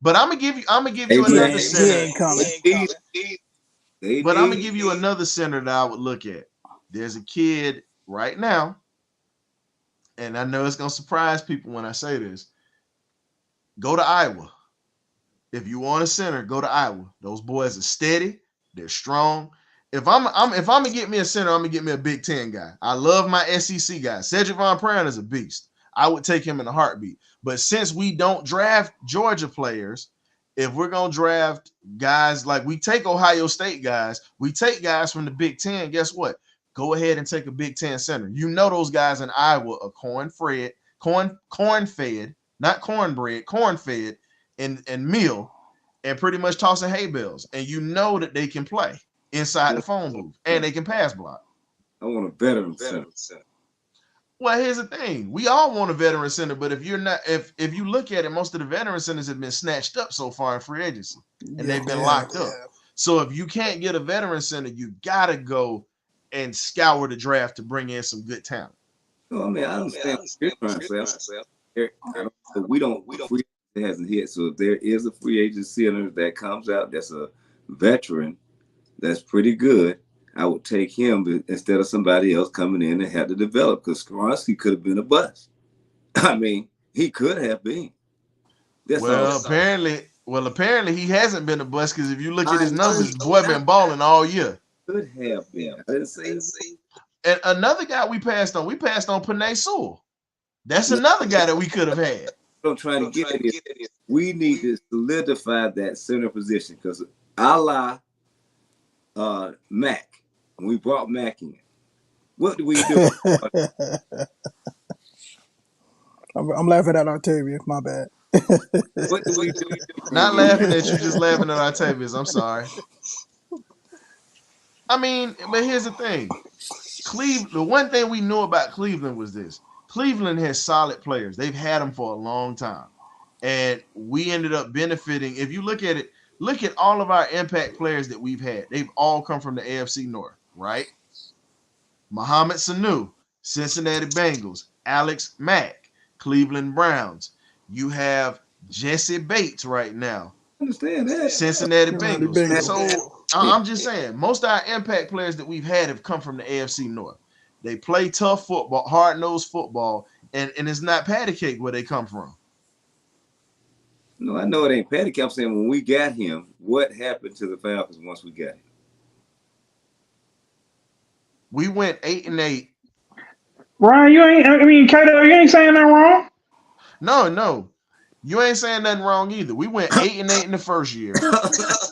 But I'm gonna give you another center. But I'm gonna give you another center that I would look at. There's a kid right now, and I know it's gonna surprise people when I say this. Go to Iowa. If you want a center, go to Iowa. Those boys are steady, they're strong. If I'm gonna get me a center, I'm gonna get me a Big Ten guy. I love my SEC guy. Cedric Von Pran is a beast. I would take him in a heartbeat. But since we don't draft Georgia players, if we're gonna draft guys like we take Ohio State guys, we take guys from the Big Ten. Guess what? Go ahead and take a Big Ten center. You know those guys in Iowa are corn-fed, not cornbread, corn-fed and meal, and pretty much tossing hay bales. And you know that they can play inside the phone booth and they can pass block. I want a veteran center. Well, here's the thing. We all want a veteran center, but if you look at it, most of the veteran centers have been snatched up so far in free agency, and they've been locked up. So if you can't get a veteran center, you got to go and scour the draft to bring in some good talent. Well, I mean, I understand what you're trying to say. We don't free agent hasn't hit. So if there is a free agent center that comes out that's a veteran that's pretty good, I would take him instead of somebody else coming in and had to develop, because Skoronski could have been a bust. I mean, he could have been. Apparently he hasn't been a bust, because if you look at his numbers, the boy been balling all year. Could have been. I didn't say. And another guy we passed on Panay Sewell. That's another guy that we could have had. I'm trying to get at it. We need to solidify that center position, because Mac. When we brought Mac in, what do we do? I'm laughing at Octavia. My bad. What do we do? Not laughing at you, just laughing at Octavius. I'm sorry. I mean, but here's the thing. The one thing we knew about Cleveland was this. Cleveland has solid players. They've had them for a long time. And we ended up benefiting. If you look at it, Look at all of our impact players that we've had. They've all come from the AFC North, right? Mohamed Sanu, Cincinnati Bengals. Alex Mack, Cleveland Browns. You have Jesse Bates right now. Understand that? Cincinnati Cincinnati Bengals. Bengals. So I'm just saying, most of our impact players that we've had have come from the AFC North. They play tough football, hard-nosed football, and it's not patty cake where they come from. No, I know it ain't patty cake. I'm saying when we got him, what happened to the Falcons once we got him? We went 8-8. Ryan, Kato, you ain't saying that wrong. No. You ain't saying nothing wrong either. We went 8-8 in the first year.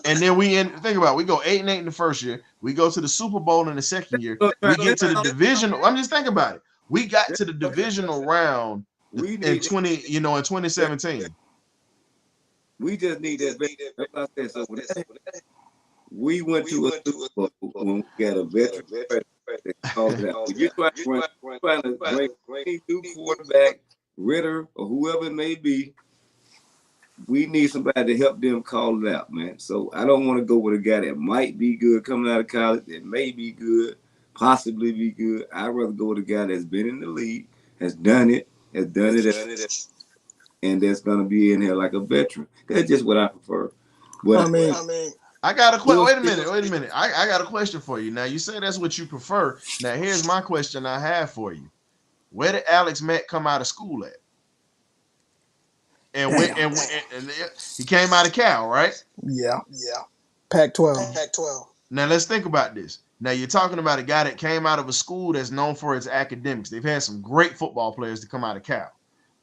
And then think about it, we go 8-8 in the first year. We go to the Super Bowl in the second year. We get to the divisional. I'm just thinking about it. We got to the divisional round in 2017. We just need that. That's what I said. So we went to a Super Bowl when we got a veteran. You're trying to bring a new quarterback, Ritter or whoever it may be. We need somebody to help them call it out, man. So I don't want to go with a guy that might be good coming out of college, that may be good, possibly be good. I'd rather go with a guy that's been in the league, has done it, and that's gonna be in here like a veteran. That's just what I prefer. But I mean, I got a question. Wait a minute. I got a question for you. Now you say that's what you prefer. Now here's my question I have for you. Where did Alex Mack come out of school at? And he came out of Cal, right? Yeah. Pac-12. Now let's think about this. Now you're talking about a guy that came out of a school that's known for its academics. They've had some great football players to come out of Cal.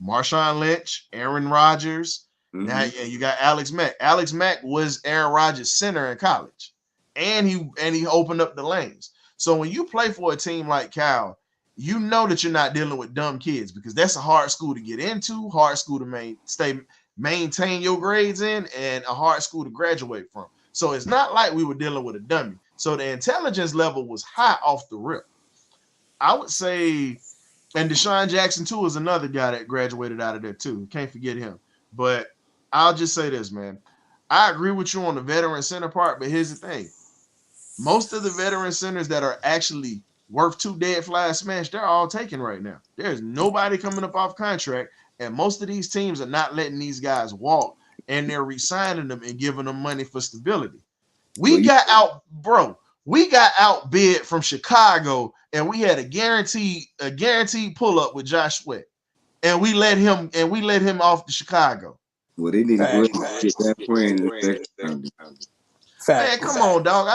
Marshawn Lynch, Aaron Rodgers. Mm-hmm. Now you got Alex Mack. Alex Mack was Aaron Rodgers' center in college, and he opened up the lanes. So when you play for a team like Cal, you know that you're not dealing with dumb kids because that's a hard school to get into, hard school to maintain your grades in, and a hard school to graduate from. So it's not like we were dealing with a dummy. So the intelligence level was high off the rip. I would say, and Deshaun Jackson too is another guy that graduated out of there too. Can't forget him. But I'll just say this, man. I agree with you on the veteran center part, but here's the thing. Most of the veteran centers that are actually worth two dead flies smash, they're all taken right now. There's nobody coming up off contract, and most of these teams are not letting these guys walk, and they're re-signing them and giving them money for stability. We got outbid from Chicago, and we had a guaranteed pull-up with Josh Sweat. And we let him off to Chicago. Well, they need to get that friend. Man, come on, dog.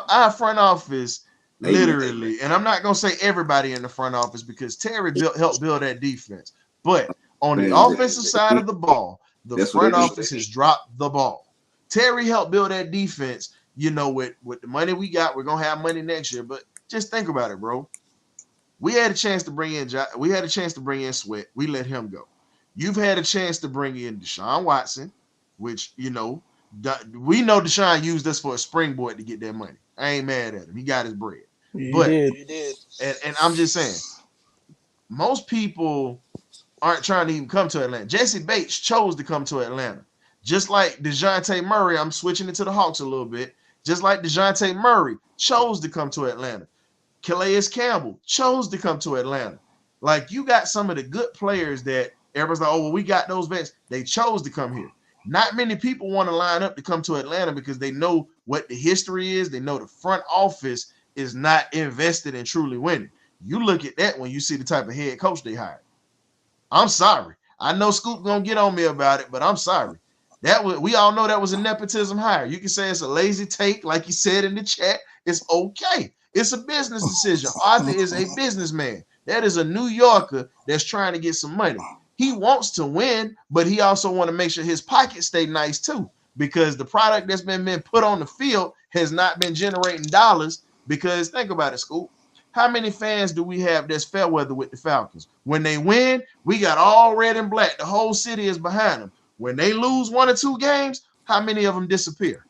Our front office, literally, and I'm not gonna say everybody in the front office because Terry helped build that defense. But on the offensive side of the ball, the front office has dropped the ball. Terry helped build that defense. You know, with the money we got, we're gonna have money next year. But just think about it, bro. We had a chance to bring in Sweat. We let him go. You've had a chance to bring in Deshaun Watson, which, you know, we know Deshaun used us for a springboard to get that money. I ain't mad at him. He got his bread. He did. And I'm just saying, most people aren't trying to even come to Atlanta. Jesse Bates chose to come to Atlanta. Just like DeJounte Murray, I'm switching it to the Hawks a little bit. Just like DeJounte Murray chose to come to Atlanta. Calais Campbell chose to come to Atlanta. Like, you got some of the good players that everybody's like, oh, well, we got those vets. They chose to come here. Not many people want to line up to come to Atlanta because they know what the history is. They know the front office is not invested in truly winning. You look at that when you see the type of head coach they hired. I'm sorry. I know Scoop gonna get on me about it, but I'm sorry. We all know that was a nepotism hire. You can say it's a lazy take, like you said in the chat. It's okay. It's a business decision. Arthur is a businessman. That is a New Yorker that's trying to get some money. He wants to win, but he also want to make sure his pockets stay nice too, because the product that's been put on the field has not been generating dollars. Because think about it, Scoop. How many fans do we have that's fair weather with the Falcons? When they win, we got all red and black. The whole city is behind them. When they lose 1 or 2 games, how many of them disappear?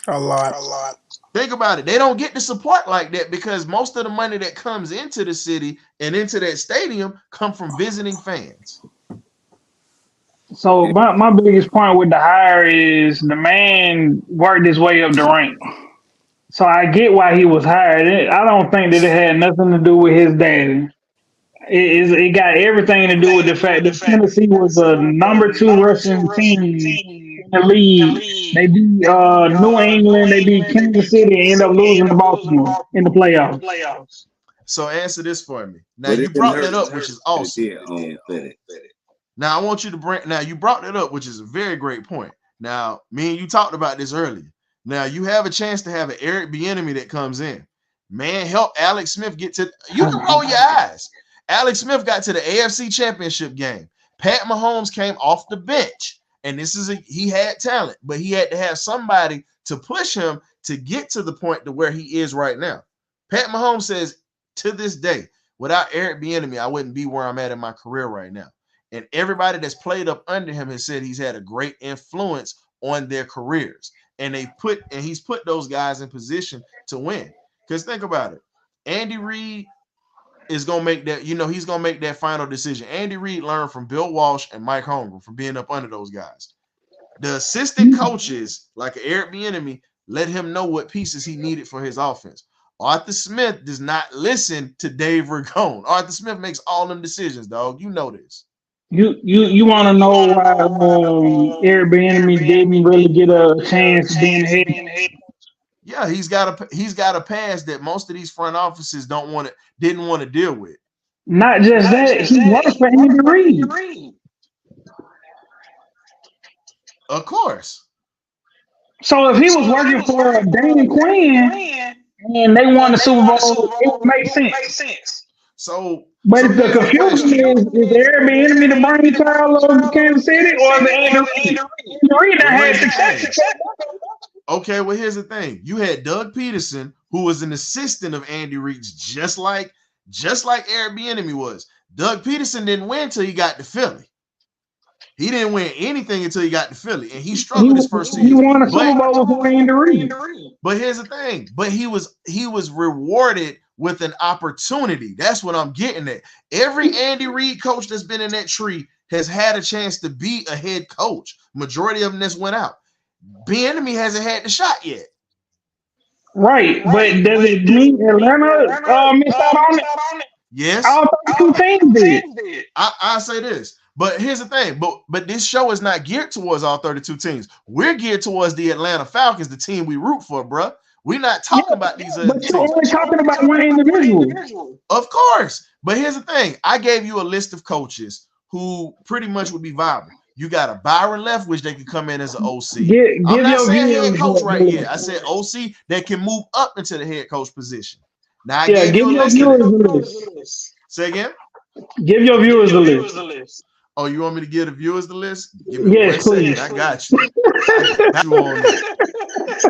A lot. Think about it. They don't get the support like that because most of the money that comes into the city and into that stadium come from visiting fans. So my biggest point with the hire is the man worked his way up the rank. So I get why he was hired. I don't think that it had nothing to do with his daddy. It got everything to do with the fact that Tennessee was the #2 rushing team in the league. They beat New England, they beat Kansas City, and end up losing to Baltimore in the playoffs. So answer this for me. Now you brought that up, which is awesome. Now I want you to bring. Now you brought that up, which is a very great point. Now me and you talked about this earlier. Now you have a chance to have an Eric Bieniemy that comes in. Man, help Alex Smith get to. You can roll your eyes. Alex Smith got to the AFC Championship game. Pat Mahomes came off the bench, and he had talent, but he had to have somebody to push him to get to the point to where he is right now. Pat Mahomes says, to this day, without Eric Bieniemy, I wouldn't be where I'm at in my career right now. And everybody that's played up under him has said he's had a great influence on their careers, and he's put those guys in position to win. Because think about it, Andy Reid is gonna make that, he's gonna make that final decision. Andy Reid learned from Bill Walsh and Mike Holmgren from being up under those guys. The assistant coaches, like Eric Bieniemy, let him know what pieces he needed for his offense. Arthur Smith does not listen to Dave Ragone. Arthur Smith makes all them decisions, dog. You know this. You want to know why Eric Bieniemy didn't really get a chance being head? Yeah, he's got a pass that most of these front offices didn't want to deal with. Not just that, he worked for Andy Reid. Of course. So if he was working for Dan Quinn and they won the Super Bowl, it would make sense. But the confusion is Eric Bieniemy the brain child of Kansas City, or the Andy Reid that had success? Okay, well, here's the thing. You had Doug Peterson, who was an assistant of Andy Reid's, just like Eric Bieniemy was. Doug Peterson didn't win until he got to Philly. He didn't win anything until he got to Philly, and he struggled his first season. He won a Super Bowl with Andy Reid. But here's the thing. But he was rewarded with an opportunity. That's what I'm getting at. Every Andy Reid coach that's been in that tree has had a chance to be a head coach. Majority of them just went out. Bieniemy hasn't had the shot yet. Right, but does it mean Atlanta missed out on it? Yes. All 32 teams did. I say this, but here's the thing. But this show is not geared towards all 32 teams. We're geared towards the Atlanta Falcons, the team we root for, bro. We're not talking about these other teams. But you're only talking about one individual. Of course. But here's the thing. I gave you a list of coaches who pretty much would be viable. You got a Byron Leftwich that can come in as an OC. I'm not saying head coach right here. I said OC that can move up into the head coach position. Now I gave you a list. Say again? Give your viewers the list. Oh, you want me to give the viewers the list? Give me yes, please. I got you.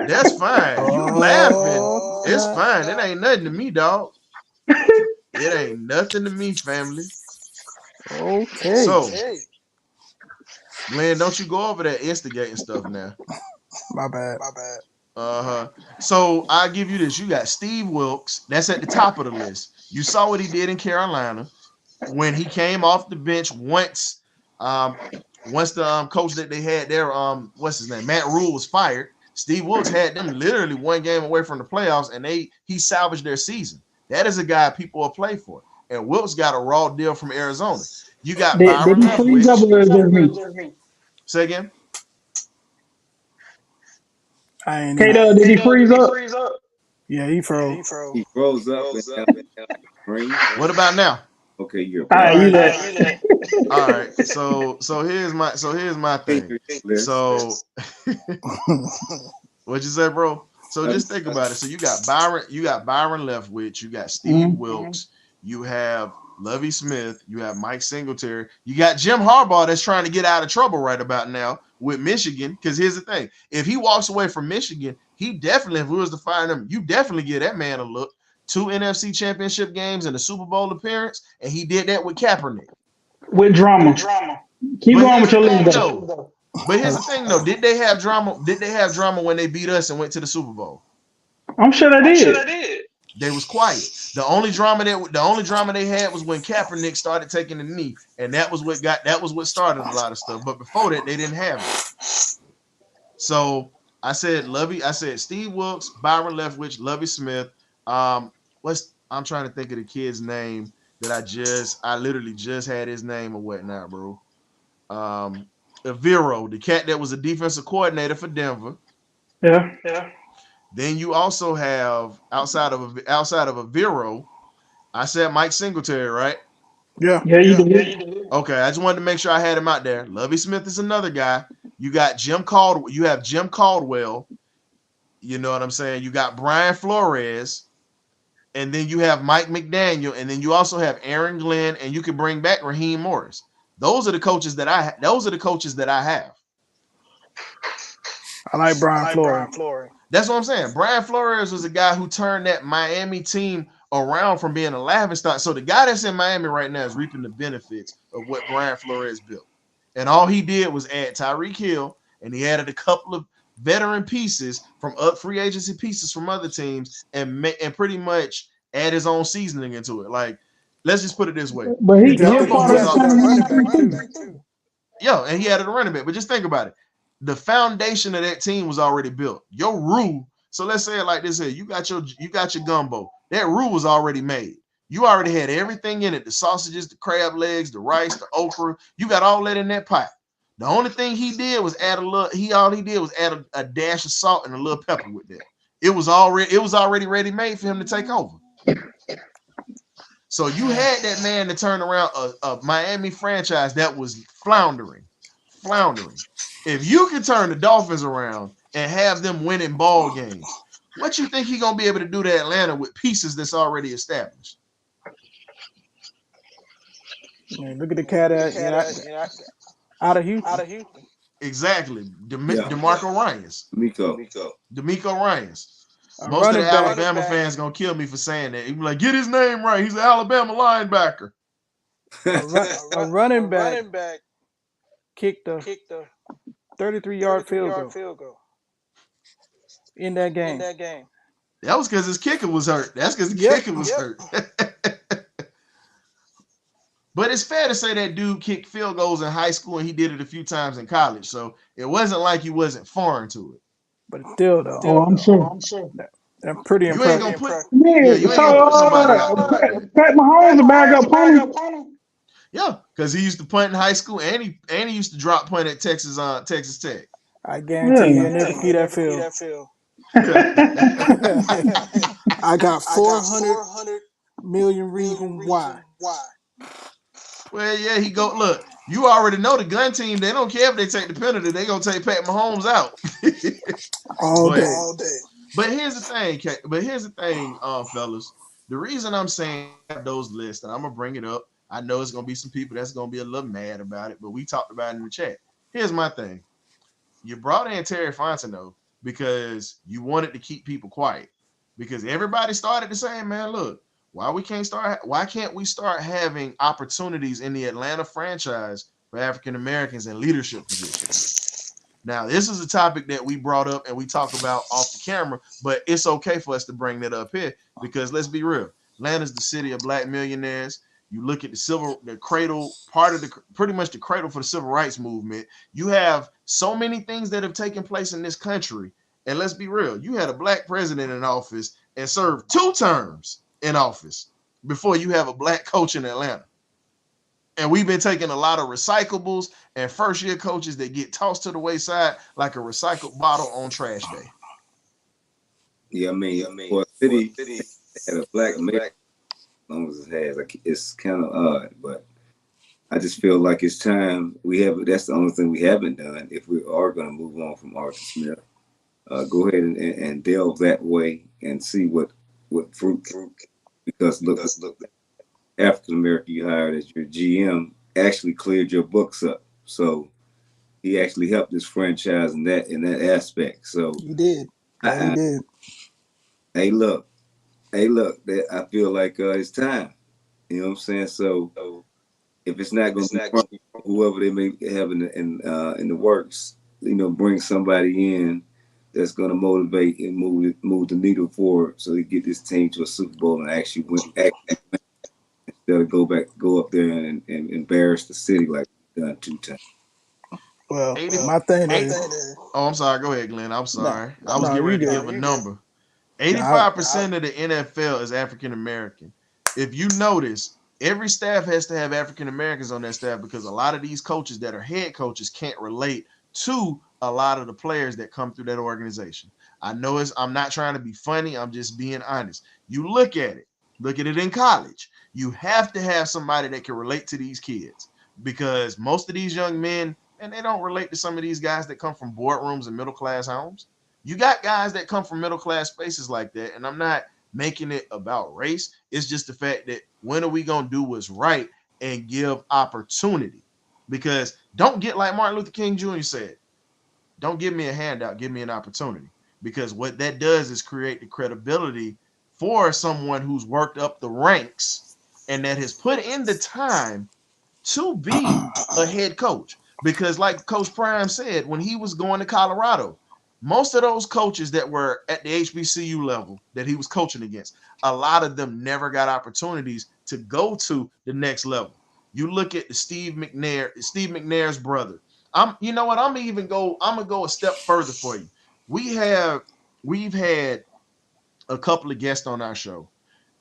That's fine. You laughing. It's fine. It ain't nothing to me, dog. It ain't nothing to me, family. Okay. So, Glenn, don't you go over that instigating stuff now. My bad. So I'll give you this. You got Steve Wilkes. That's at the top of the list. You saw what he did in Carolina when he came off the bench once the coach that they had there, what's his name? Matt Rule was fired. Steve Wilkes had them literally one game away from the playoffs, and he salvaged their season. That is a guy people will play for. And Wilkes got a raw deal from Arizona. You got Byron Leftwich. Say again. K-Dub, did he freeze up? Yeah, he froze. He froze up. What about now? Okay, you're right. All right. So here's my thing. So what'd you say, bro? So just think about it. So you got Byron Leftwich, you got Steve Wilkes, you have Lovie Smith, you have Mike Singletary, you got Jim Harbaugh that's trying to get out of trouble right about now with Michigan. Because here's the thing: if he walks away from Michigan, he definitely, if we was to fire him, you definitely give that man a look. 2 NFC championship games and a Super Bowl appearance, and he did that with Kaepernick. With drama. Keep going with your list. But here's the thing, though: did they have drama? Did they have drama when they beat us and went to the Super Bowl? I'm sure they did. They was quiet. The only drama they had was when Kaepernick started taking the knee, and that was what started a lot of stuff. But before that, they didn't have it. So I said Steve Wilkes, Byron Leftwich, Lovie Smith. I'm trying to think of the kid's name that I literally just had his name or whatnot, bro. Aviro, the cat that was a defensive coordinator for Denver. Yeah. Then you also have outside of Aviro, I said Mike Singletary, right? Yeah. Yeah, you did. Okay, I just wanted to make sure I had him out there. Lovie Smith is another guy. You got Jim Caldwell. You have Jim Caldwell. You know what I'm saying? You got Brian Flores, and then you have Mike McDaniel, and then you also have Aaron Glenn, and you can bring back Raheem Morris. Those are the coaches that I have. I like Brian Flores. That's what I'm saying. Brian Flores was a guy who turned that Miami team around from being a laughingstock. So the guy that's in Miami right now is reaping the benefits of what Brian Flores built. And all he did was add Tyreek Hill, and he added a couple of veteran pieces from free agency pieces from other teams, and pretty much add his own seasoning into it. Like, let's just put it this way. But he Yeah, and he added a running back. But just think about it. The foundation of that team was already built. Your roux. So let's say it like this here. You got your gumbo. That roux was already made. You already had everything in it: the sausages, the crab legs, the rice, the okra. You got all that in that pot. The only thing he did was add a dash of salt and a little pepper with that. It was already ready made for him to take over. So you had that man to turn around a Miami franchise that was floundering. If you can turn the Dolphins around and have them winning ball games, what you think he's gonna be able to do to Atlanta with pieces that's already established? Man, look at the cat out of Houston. Exactly. DeMarco Ryans. DeMeco Ryans. Most of the Alabama fans gonna kill me for saying that. He be like, get his name right. He's an Alabama linebacker. A running back kicked a 33-yard field goal in that game. That was because his kicker was hurt. That's because the kicker was hurt. But it's fair to say that dude kicked field goals in high school, and he did it a few times in college. So it wasn't like he wasn't foreign to it. But still, though. Oh, I'm sure. I'm pretty You impressed. ain't gonna put Pat Mahomes a backup punter. Yeah, because he used to punt in high school, and he used to drop punt at Texas Tech. I guarantee you never see that field. I got 400 million reasons why. Well, yeah, look, you already know the gun team, they don't care if they take the penalty, they gonna take Pat Mahomes out. all day. But here's the thing, fellas. The reason I'm saying those lists, and I'm gonna bring it up. I know it's gonna be some people that's gonna be a little mad about it, but we talked about it in the chat. Here's my thing. You brought in Terry Fontenot because you wanted to keep people quiet. Because everybody started to say, man, look, why can't we start having opportunities in the Atlanta franchise for African Americans in leadership positions? Now, this is a topic that we brought up and we talk about off the camera, but it's okay for us to bring that up here because let's be real. Atlanta's the city of black millionaires. You look at the cradle, pretty much the cradle for the civil rights movement. You have so many things that have taken place in this country. And let's be real. You had a black president in office and served 2 terms in office before you have a black coach in Atlanta. And we've been taking a lot of recyclables and first-year coaches that get tossed to the wayside like a recycled bottle on trash day. Yeah, I mean, for a city had a black mayor, as long as it has, like, it's kind of odd, but I just feel like it's time that's the only thing we haven't done if we are going to move on from Arthur Smith. Go ahead and delve that way and see what fruit, because look, African American you hired as your GM actually cleared your books up, so he actually helped this franchise in that aspect. So he did. He did. Hey, look, I feel like it's time. You know what I'm saying? So if it's not going to be whoever they may have in the works, bring somebody in that's going to motivate and move the needle forward, so they get this team to a Super Bowl and actually win. Instead of go up there and embarrass the city like we've done 2 times. Well, 80, my thing is, oh, I'm sorry. Go ahead, Glenn. I'm sorry. I was no, getting you ready to good. give a number. Nah, 85% of the NFL is African American. If you notice, every staff has to have African Americans on their staff because a lot of these coaches that are head coaches can't relate to a lot of the players that come through that organization. I know I'm not trying to be funny. I'm just being honest. You look at it in college. You have to have somebody that can relate to these kids because most of these young men, and they don't relate to some of these guys that come from boardrooms and middle class homes. You got guys that come from middle class spaces like that, and I'm not making it about race. It's just the fact that when are we going to do what's right and give opportunity? Because don't get like Martin Luther King Jr. said, don't give me a handout, give me an opportunity. Because what that does is create the credibility for someone who's worked up the ranks and that has put in the time to be a head coach. Because like Coach Prime said, when he was going to Colorado, most of those coaches that were at the HBCU level that he was coaching against, a lot of them never got opportunities to go to the next level. You look at the Steve McNair's brother. You know what? I'm gonna go a step further for you. We've had a couple of guests on our show.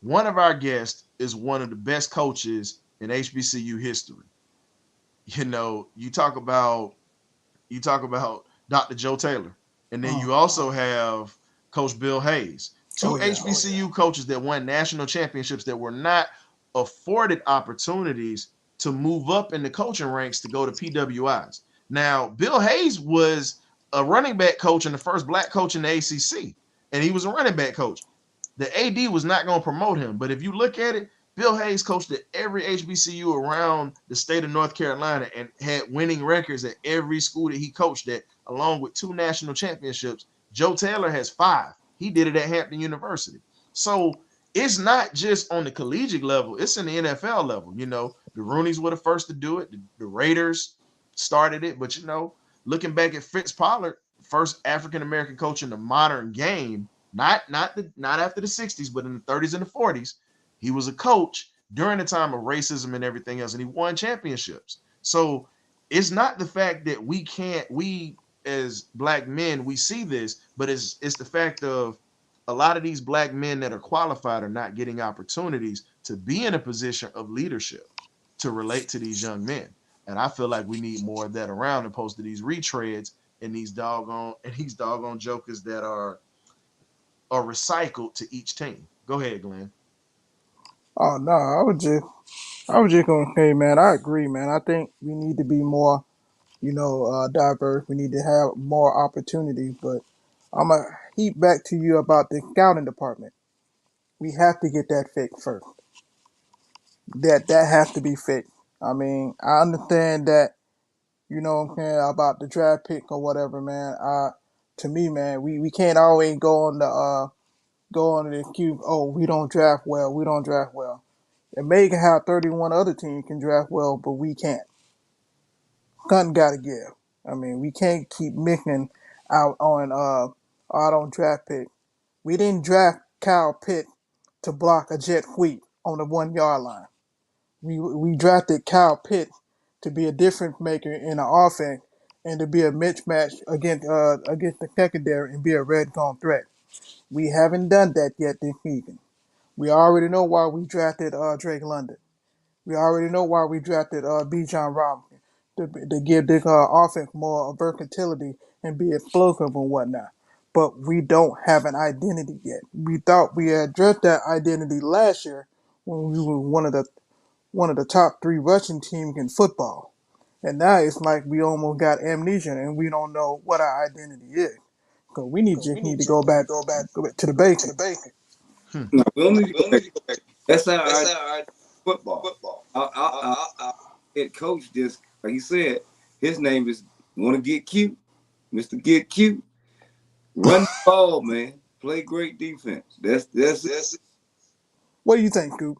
One of our guests is one of the best coaches in HBCU history. You know, you talk about Dr. Joe Taylor, and then you also have Coach Bill Hayes, two HBCU coaches that won national championships that were not afforded opportunities to move up in the coaching ranks to go to PWIs. Now, Bill Hayes was a running back coach and the first black coach in the ACC, and he was a running back coach. The AD was not going to promote him, but if you look at it, Bill Hayes coached at every HBCU around the state of North Carolina and had winning records at every school that he coached at, along with 2 national championships. Joe Taylor has 5. He did it at Hampton University. So it's not just on the collegiate level, it's in the NFL level. You know, the Rooneys were the first to do it. The Raiders started it. But, you know, looking back at Fitz Pollard, first African-American coach in the modern game, not after the 60s, but in the 30s and the 40s, he was a coach during the time of racism and everything else, and he won championships. So it's not the fact that we as black men, we see this, but it's the fact of a lot of these black men that are qualified are not getting opportunities to be in a position of leadership to relate to these young men. And I feel like we need more of that around opposed to these retreads and these doggone jokers that are recycled to each team. Go ahead, Glenn. oh no, I was just gonna say, man, I agree, man. I think we need to be more, diverse. We need to have more opportunities. But I'm gonna heap back to you about the scouting department. We have to get that fixed first. That has to be fixed. I mean, I understand that, what I'm saying, about the draft pick or whatever, man. To me, man, we can't always go on the excuse, oh, we don't draft well, we don't draft well. It may have 31 other teams can draft well, but we can't. Something got to give. I mean, we can't keep missing out on draft pick. We didn't draft Kyle Pitt to block a jet sweep on the 1 yard line. We drafted Kyle Pitt to be a difference maker in the offense and to be a mismatch against the secondary and be a red zone threat. We haven't done that yet this season. We already know why we drafted Drake London. We already know why we drafted B. John Robinson to give this offense more versatility and be explosive and whatnot. But we don't have an identity yet. We thought we had addressed that identity last year when we were one of the top 3 rushing teams in football. And now it's like we almost got amnesia and we don't know what our identity is. So we need to go back to the basics. No, we don't need to go back. That's how I football. Our head coach just, like he said, his name is want to get cute, Mr. Get Cute. Run the ball, man. Play great defense. That's it. What do you think, Coop?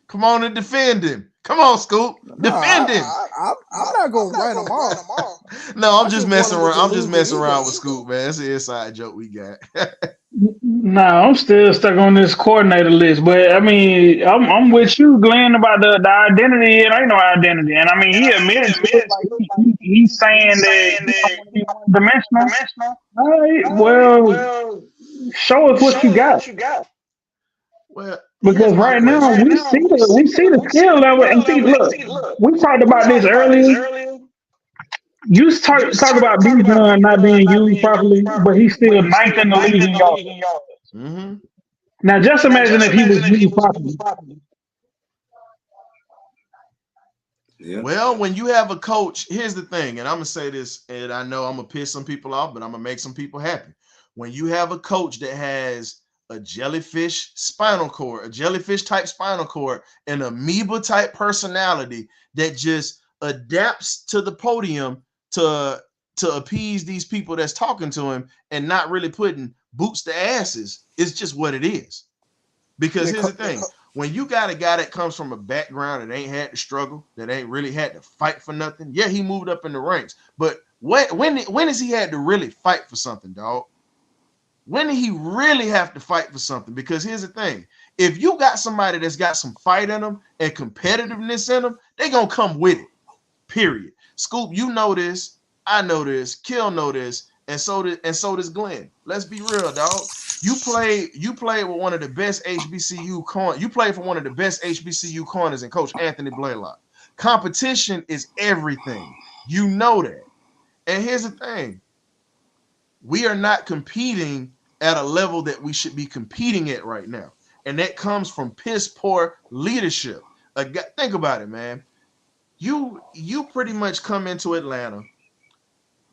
Come on and defend him. Come on, Scoop. No, Defend him. I'm not gonna write them off. No, I'm just messing want him around. to I'm just lose messing the around ego. with Scoop, man. It's an inside joke we got. No, I'm still stuck on this coordinator list, but I mean, I'm with you, Glenn, about the identity. It ain't no identity, and I mean, he admitted to it. Like he's saying that he don't want to be one dimensional. All right, well, show us what you got, Well, here's because my right now question. we see the skill level, and see, look, we talked about this earlier. You talk about Bijan not being used properly, but he's still ninth in the league in yards. Mm-hmm. Now, just imagine if he was used properly. Yeah. Well, when you have a coach, here's the thing, and I'm gonna say this, and I know I'm gonna piss some people off, but I'm gonna make some people happy. When you have a coach that has a jellyfish spinal cord, a jellyfish type spinal cord, an amoeba type personality that just adapts to the podium to appease these people that's talking to him and not really putting boots to asses, it's just what it is. Because here's the thing. When you got a guy that comes from a background that ain't had to struggle, that ain't really had to fight for nothing, yeah, he moved up in the ranks. But when has he had to really fight for something, dog? When did he really have to fight for something? Because here's the thing. If you got somebody that's got some fight in them and competitiveness in them, they going to come with it, period. Scoop, you know this. I know this. Kill know this. And so does Glenn. Let's be real, dog. You played with one of the best HBCU corners. You played for one of the best HBCU corners and Coach Anthony Blaylock. Competition is everything. You know that. And here's the thing. We are not competing at a level that we should be competing at right now. And that comes from piss poor leadership. Think about it, man. You pretty much come into Atlanta.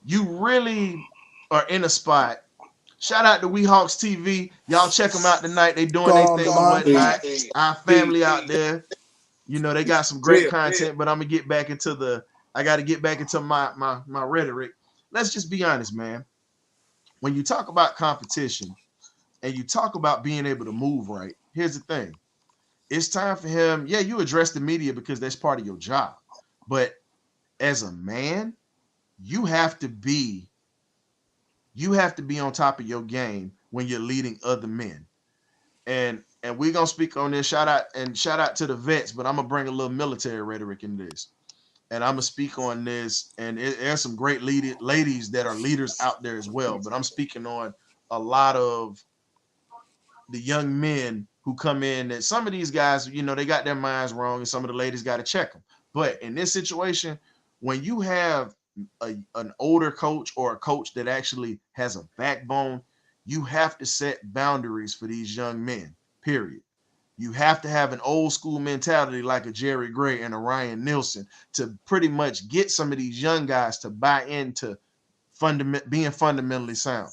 You really are in a spot. Shout out to Weehawks TV. Y'all check them out tonight. They doing their thing and whatnot. Our family out there. You know, they got some great content, but I'm gonna get back into I gotta get back into my rhetoric. Let's just be honest, man. When you talk about competition and you talk about being able to move right, here's the thing. It's time for him. Yeah, you address the media because that's part of your job. But as a man, you have to be on top of your game when you're leading other men. And we're gonna speak on this. Shout out to the vets, but I'm gonna bring a little military rhetoric in this. And I'm gonna speak on this. And there's some great ladies that are leaders out there as well. But I'm speaking on a lot of the young men who come in. That some of these guys, you know, they got their minds wrong, and some of the ladies got to check them. But in this situation, when you have an older coach or a coach that actually has a backbone, you have to set boundaries for these young men, period. You have to have an old school mentality like a Jerry Gray and a Ryan Nielsen to pretty much get some of these young guys to buy into being fundamentally sound,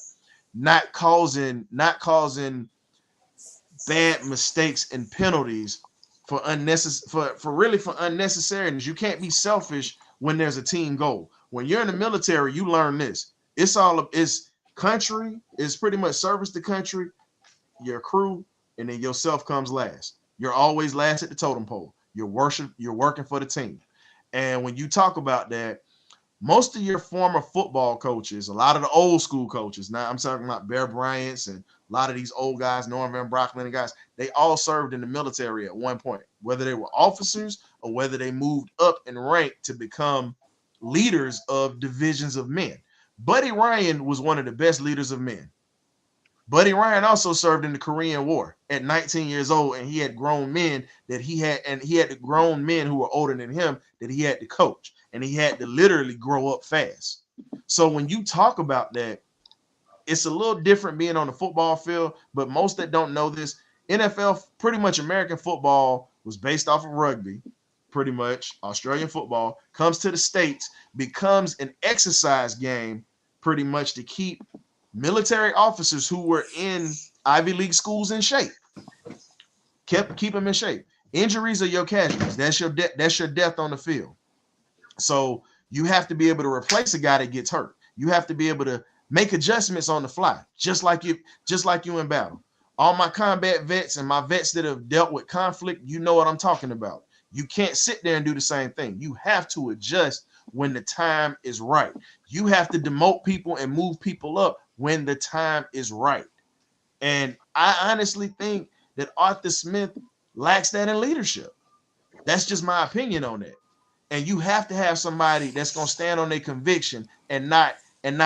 not causing bad mistakes and penalties for unnecessariness. You can't be selfish when there's a team goal. When you're in the military, you learn this. It's country, it's pretty much service to country, your crew, and then yourself comes last. You're always last at the totem pole. You're working for the team. And when you talk about that, most of your former football coaches, a lot of the old school coaches, now I'm talking about Bear Bryant's and a lot of these old guys, Norm Van Brocklin and guys, they all served in the military at one point, whether they were officers or whether they moved up in rank to become leaders of divisions of men. Buddy Ryan was one of the best leaders of men. Buddy Ryan also served in the Korean War at 19 years old, and he had grown men he had grown men who were older than him that he had to coach, and he had to literally grow up fast. So when you talk about that, it's a little different being on the football field, but most that don't know this, NFL, pretty much American football was based off of rugby, pretty much. Australian football comes to the States, becomes an exercise game pretty much to keep military officers who were in Ivy League schools in shape. Keep them in shape. Injuries are your casualties. That's your death on the field. So you have to be able to replace a guy that gets hurt. You have to be able to make adjustments on the fly, just like you in battle. All my combat vets and my vets that have dealt with conflict, you know what I'm talking about. You can't sit there and do the same thing. You have to adjust when the time is right. You have to demote people and move people up when the time is right. And I honestly think that Arthur Smith lacks that in leadership. That's just my opinion on that. And you have to have somebody that's going to stand on their conviction and not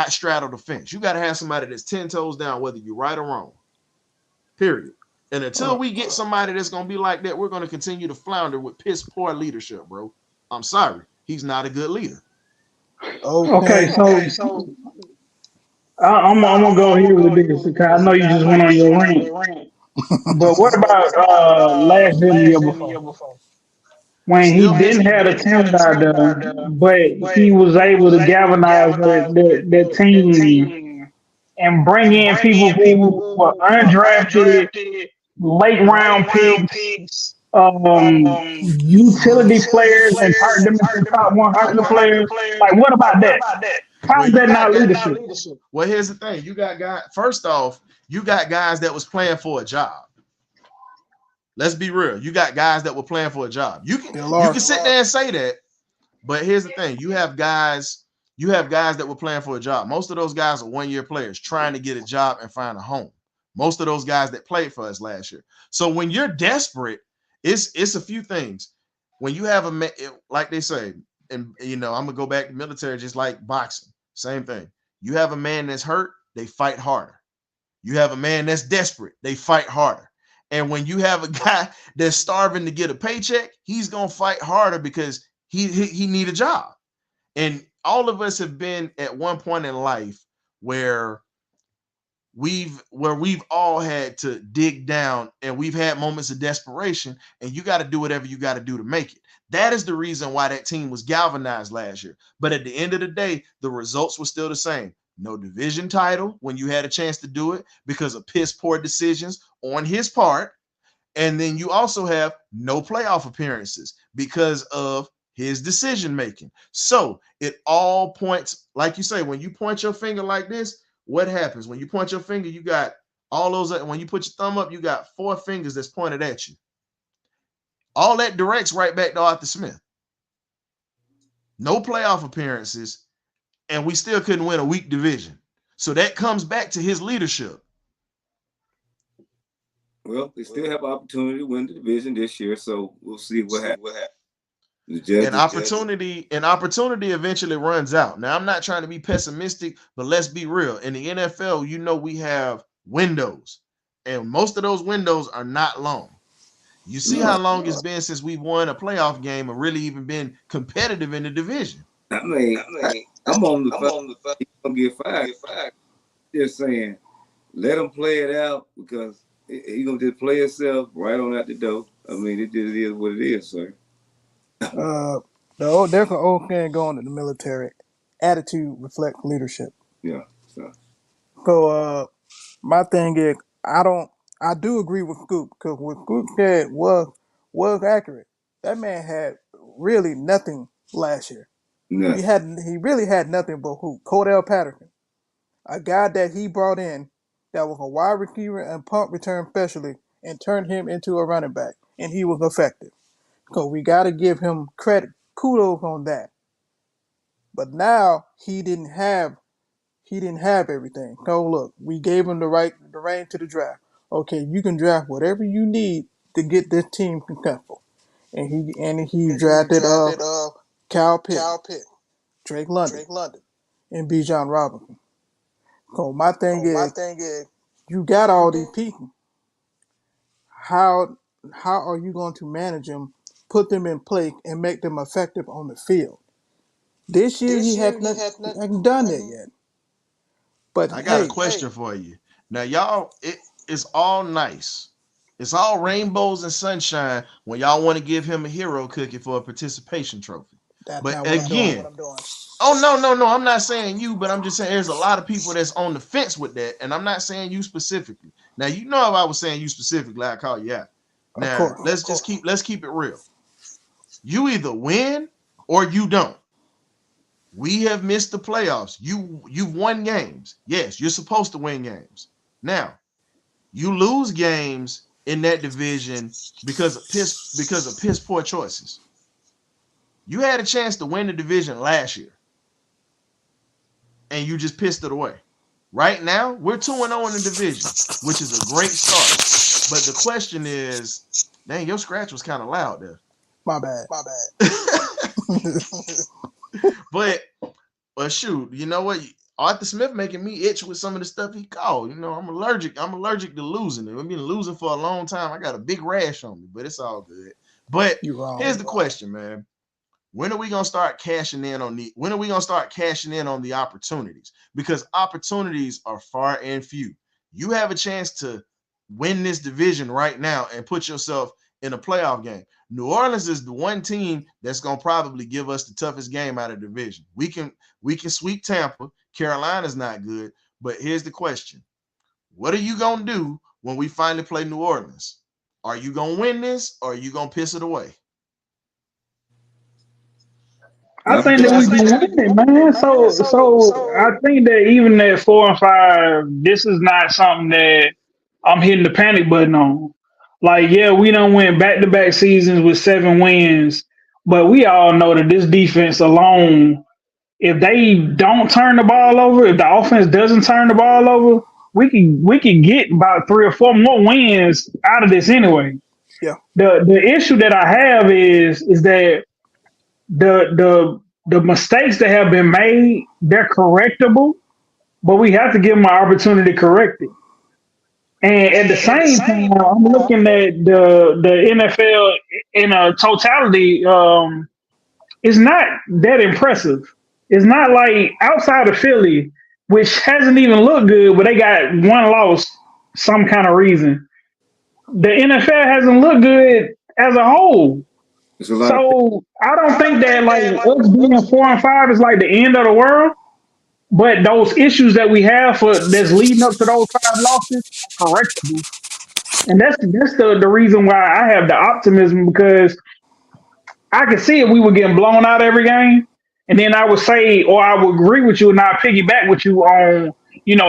straddle the fence. You got to have somebody that's 10 toes down, whether you're right or wrong. Period. And until we get somebody that's going to be like that, we're going to continue to flounder with piss poor leadership, bro. I'm sorry. He's not a good leader. Okay, so I'm gonna go here with this because I know you just went on your rant. But what about last year and the year before? When he didn't have a talent out there, but he was able to galvanize that team and bring in people who were undrafted, late round picks, utility players, and turned them into top 100 players. Like, what about that? How is that not leadership? Well, here's the thing. You got guys, first off, you got guys that was playing for a job. Let's be real. You got guys that were playing for a job. You can sit there and say that, but here's the thing. You have guys that were playing for a job. Most of those guys are one-year players trying to get a job and find a home. Most of those guys that played for us last year. So when you're desperate, it's a few things. When you have like they say, and I'm gonna go back to military, just like boxing, same thing. You have a man that's hurt, they fight harder. You have a man that's desperate, they fight harder. And when you have a guy that's starving to get a paycheck, he's gonna fight harder because he need a job. And all of us have been at one point in life where we've all had to dig down, and we've had moments of desperation, and you got to do whatever you got to do to make it. That is the reason why that team was galvanized last year. But at the end of the day, the results were still the same. No division title when you had a chance to do it because of piss poor decisions on his part. And then you also have no playoff appearances because of his decision making. So it all points, like you say, when you point your finger like this, what happens? When you point your finger, you got all those. When you put your thumb up, you got 4 fingers that's pointed at you. All that directs right back to Arthur Smith. No playoff appearances, and we still couldn't win a weak division. So that comes back to his leadership. Well, they still have an opportunity to win the division this year, so we'll see what happens. And opportunity eventually runs out. Now, I'm not trying to be pessimistic, but let's be real. In the NFL, we have windows, and most of those windows are not long. You see how long it's been since we've won a playoff game and really even been competitive in the division. I mean, I'm on the fight. He's gonna get fired. Just saying, let him play it out because he's gonna just play himself right on out the door. I mean, it just is what it is, sir. The old going to the military. Attitude reflects leadership. Yeah. So my thing is, I do agree with Scoop because what Scoop said was accurate. That man had really nothing last year. No. He really had nothing but who? Cordarrelle Patterson, a guy that he brought in that was a wide receiver and punt return specialist and turned him into a running back, and he was effective. So we got to give him credit, kudos on that. But now he didn't have everything. So look, we gave him the rein to the draft. Okay, you can draft whatever you need to get this team successful. And he drafted Kyle Pitt, Drake London, and Bijan Robinson. So my thing is, you got all these people. How are you going to manage them, put them in place, and make them effective on the field? This year he hasn't done that yet. But I got a question for you. Now, y'all, it's all nice. It's all rainbows and sunshine when y'all want to give him a hero cookie for a participation trophy. But again, no, I'm not saying you, but I'm just saying there's a lot of people that's on the fence with that, and I'm not saying you specifically. Now, if I was saying you specifically, I'd call you out. Now, let's keep it real. You either win or you don't. We have missed the playoffs. You've won games. Yes, you're supposed to win games. Now, you lose games in that division because of piss poor choices. You had a chance to win the division last year, and you just pissed it away. Right now, we're 2-0 in the division, which is a great start. But the question is, dang, your scratch was kind of loud there. My bad. But shoot, you know what? Arthur Smith making me itch with some of the stuff he called. You know, I'm allergic to losing. I've been losing for a long time. I got a big rash on me, but it's all good. But here's the question, man. When are we gonna start cashing in on the opportunities? Because opportunities are far and few. You have a chance to win this division right now and put yourself in a playoff game. New Orleans is the one team that's gonna probably give us the toughest game out of the division. We can sweep Tampa. Carolina's not good, but here's the question: what are you gonna do when we finally play New Orleans? Are you gonna win this, or are you gonna piss it away? I think that we can win it, man. So I think that even at 4-5, this is not something that I'm hitting the panic button on. Like, yeah, we done went back-to-back seasons with 7 wins, but we all know that this defense alone, if they don't turn the ball over, if the offense doesn't turn the ball over, we can get about 3 or 4 more wins out of this anyway. Yeah. The issue that I have is that the mistakes that have been made, they're correctable, but we have to give them an opportunity to correct it. And at the same time, I'm looking at the NFL in a totality. It's not that impressive. It's not like outside of Philly, which hasn't even looked good, but they got one loss, some kind of reason. The NFL hasn't looked good as a whole. So I don't think that like us being 4-5 is like the end of the world. But those issues that we have that's leading up to those 5 losses are correctable. And that's the reason why I have the optimism, because I can see if we were getting blown out every game, and then I would say, or I would agree with you and I piggyback with you on,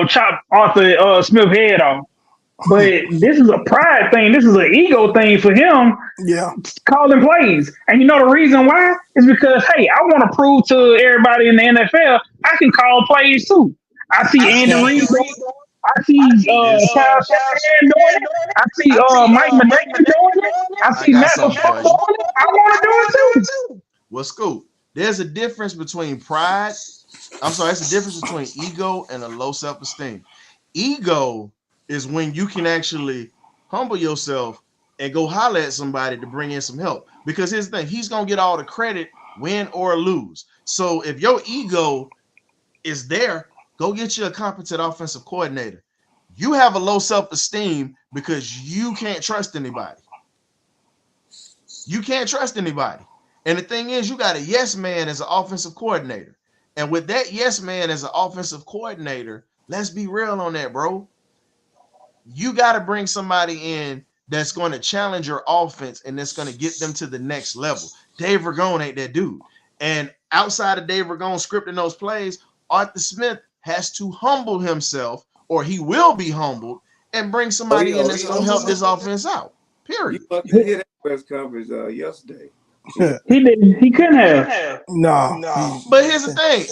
chop Arthur Smith head off. But this is a pride thing. This is an ego thing for him. Yeah. Calling plays. And the reason why is because, hey, I want to prove to everybody in the NFL I can call plays too. I see Andy Reid doing it. I see Kyle Shanahan doing it. I see Mike McDaniel doing it. I see Matt LaFleur doing it. I want to do it too. Well, Scoop, there's a difference between pride. It's a difference between ego and a low self-esteem. Ego is when you can actually humble yourself and go holler at somebody to bring in some help. Because here's the thing, he's going to get all the credit, win or lose. So if your ego is there, go get you a competent offensive coordinator. You have a low self-esteem because you can't trust anybody. You can't trust anybody. And the thing is, you got a yes man as an offensive coordinator. And with that yes man as an offensive coordinator, let's be real on that, bro. You got to bring somebody in that's going to challenge your offense and that's going to get them to the next level. Dave Ragone ain't that dude. And outside of Dave Ragone scripting those plays, Arthur Smith has to humble himself, or he will be humbled, and bring somebody in that's going to help this offense out. Period. You hear that press conference yesterday. He didn't. He couldn't have. No. But here's the thing.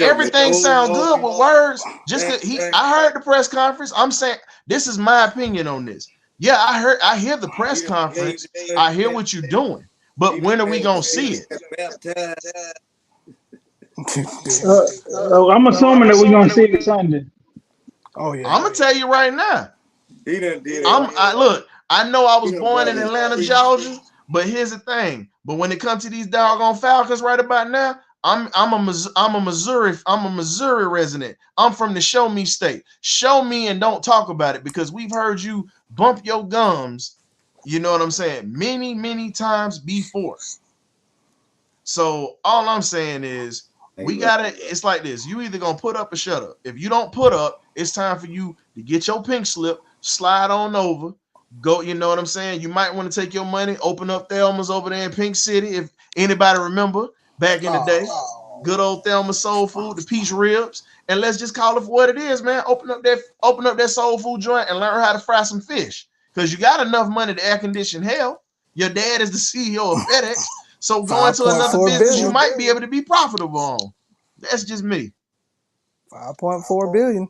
Everything sounds good with words. I heard the press conference. I'm saying this is my opinion on this. Yeah, I hear the press conference. I hear what you're doing. But when are we gonna see it? I'm assuming that we're gonna see it Sunday. Oh yeah. I'm gonna tell you right now. He done did it. Look, I know I was born in Atlanta, Georgia, but here's the thing. But when it comes to these doggone Falcons right about now, I'm a Missouri resident. I'm from the show me state. Show me and don't talk about it, because we've heard you bump your gums, you know what I'm saying, many, many times before. So all I'm saying is it's like this. You either gonna put up or shut up. If you don't put up, it's time for you to get your pink slip, slide on over, go, you know what I'm saying? You might want to take your money, open up Thelma's over there in Pink City. If anybody remember back in the day, good old Thelma Soul Food, the peach ribs, and let's just call it for what it is, man. Open up that soul food joint and learn how to fry some fish. because you got enough money to air condition hell. Your dad is the CEO of FedEx. So going to another business you might be able to be profitable on. That's just me. 5.4 billion.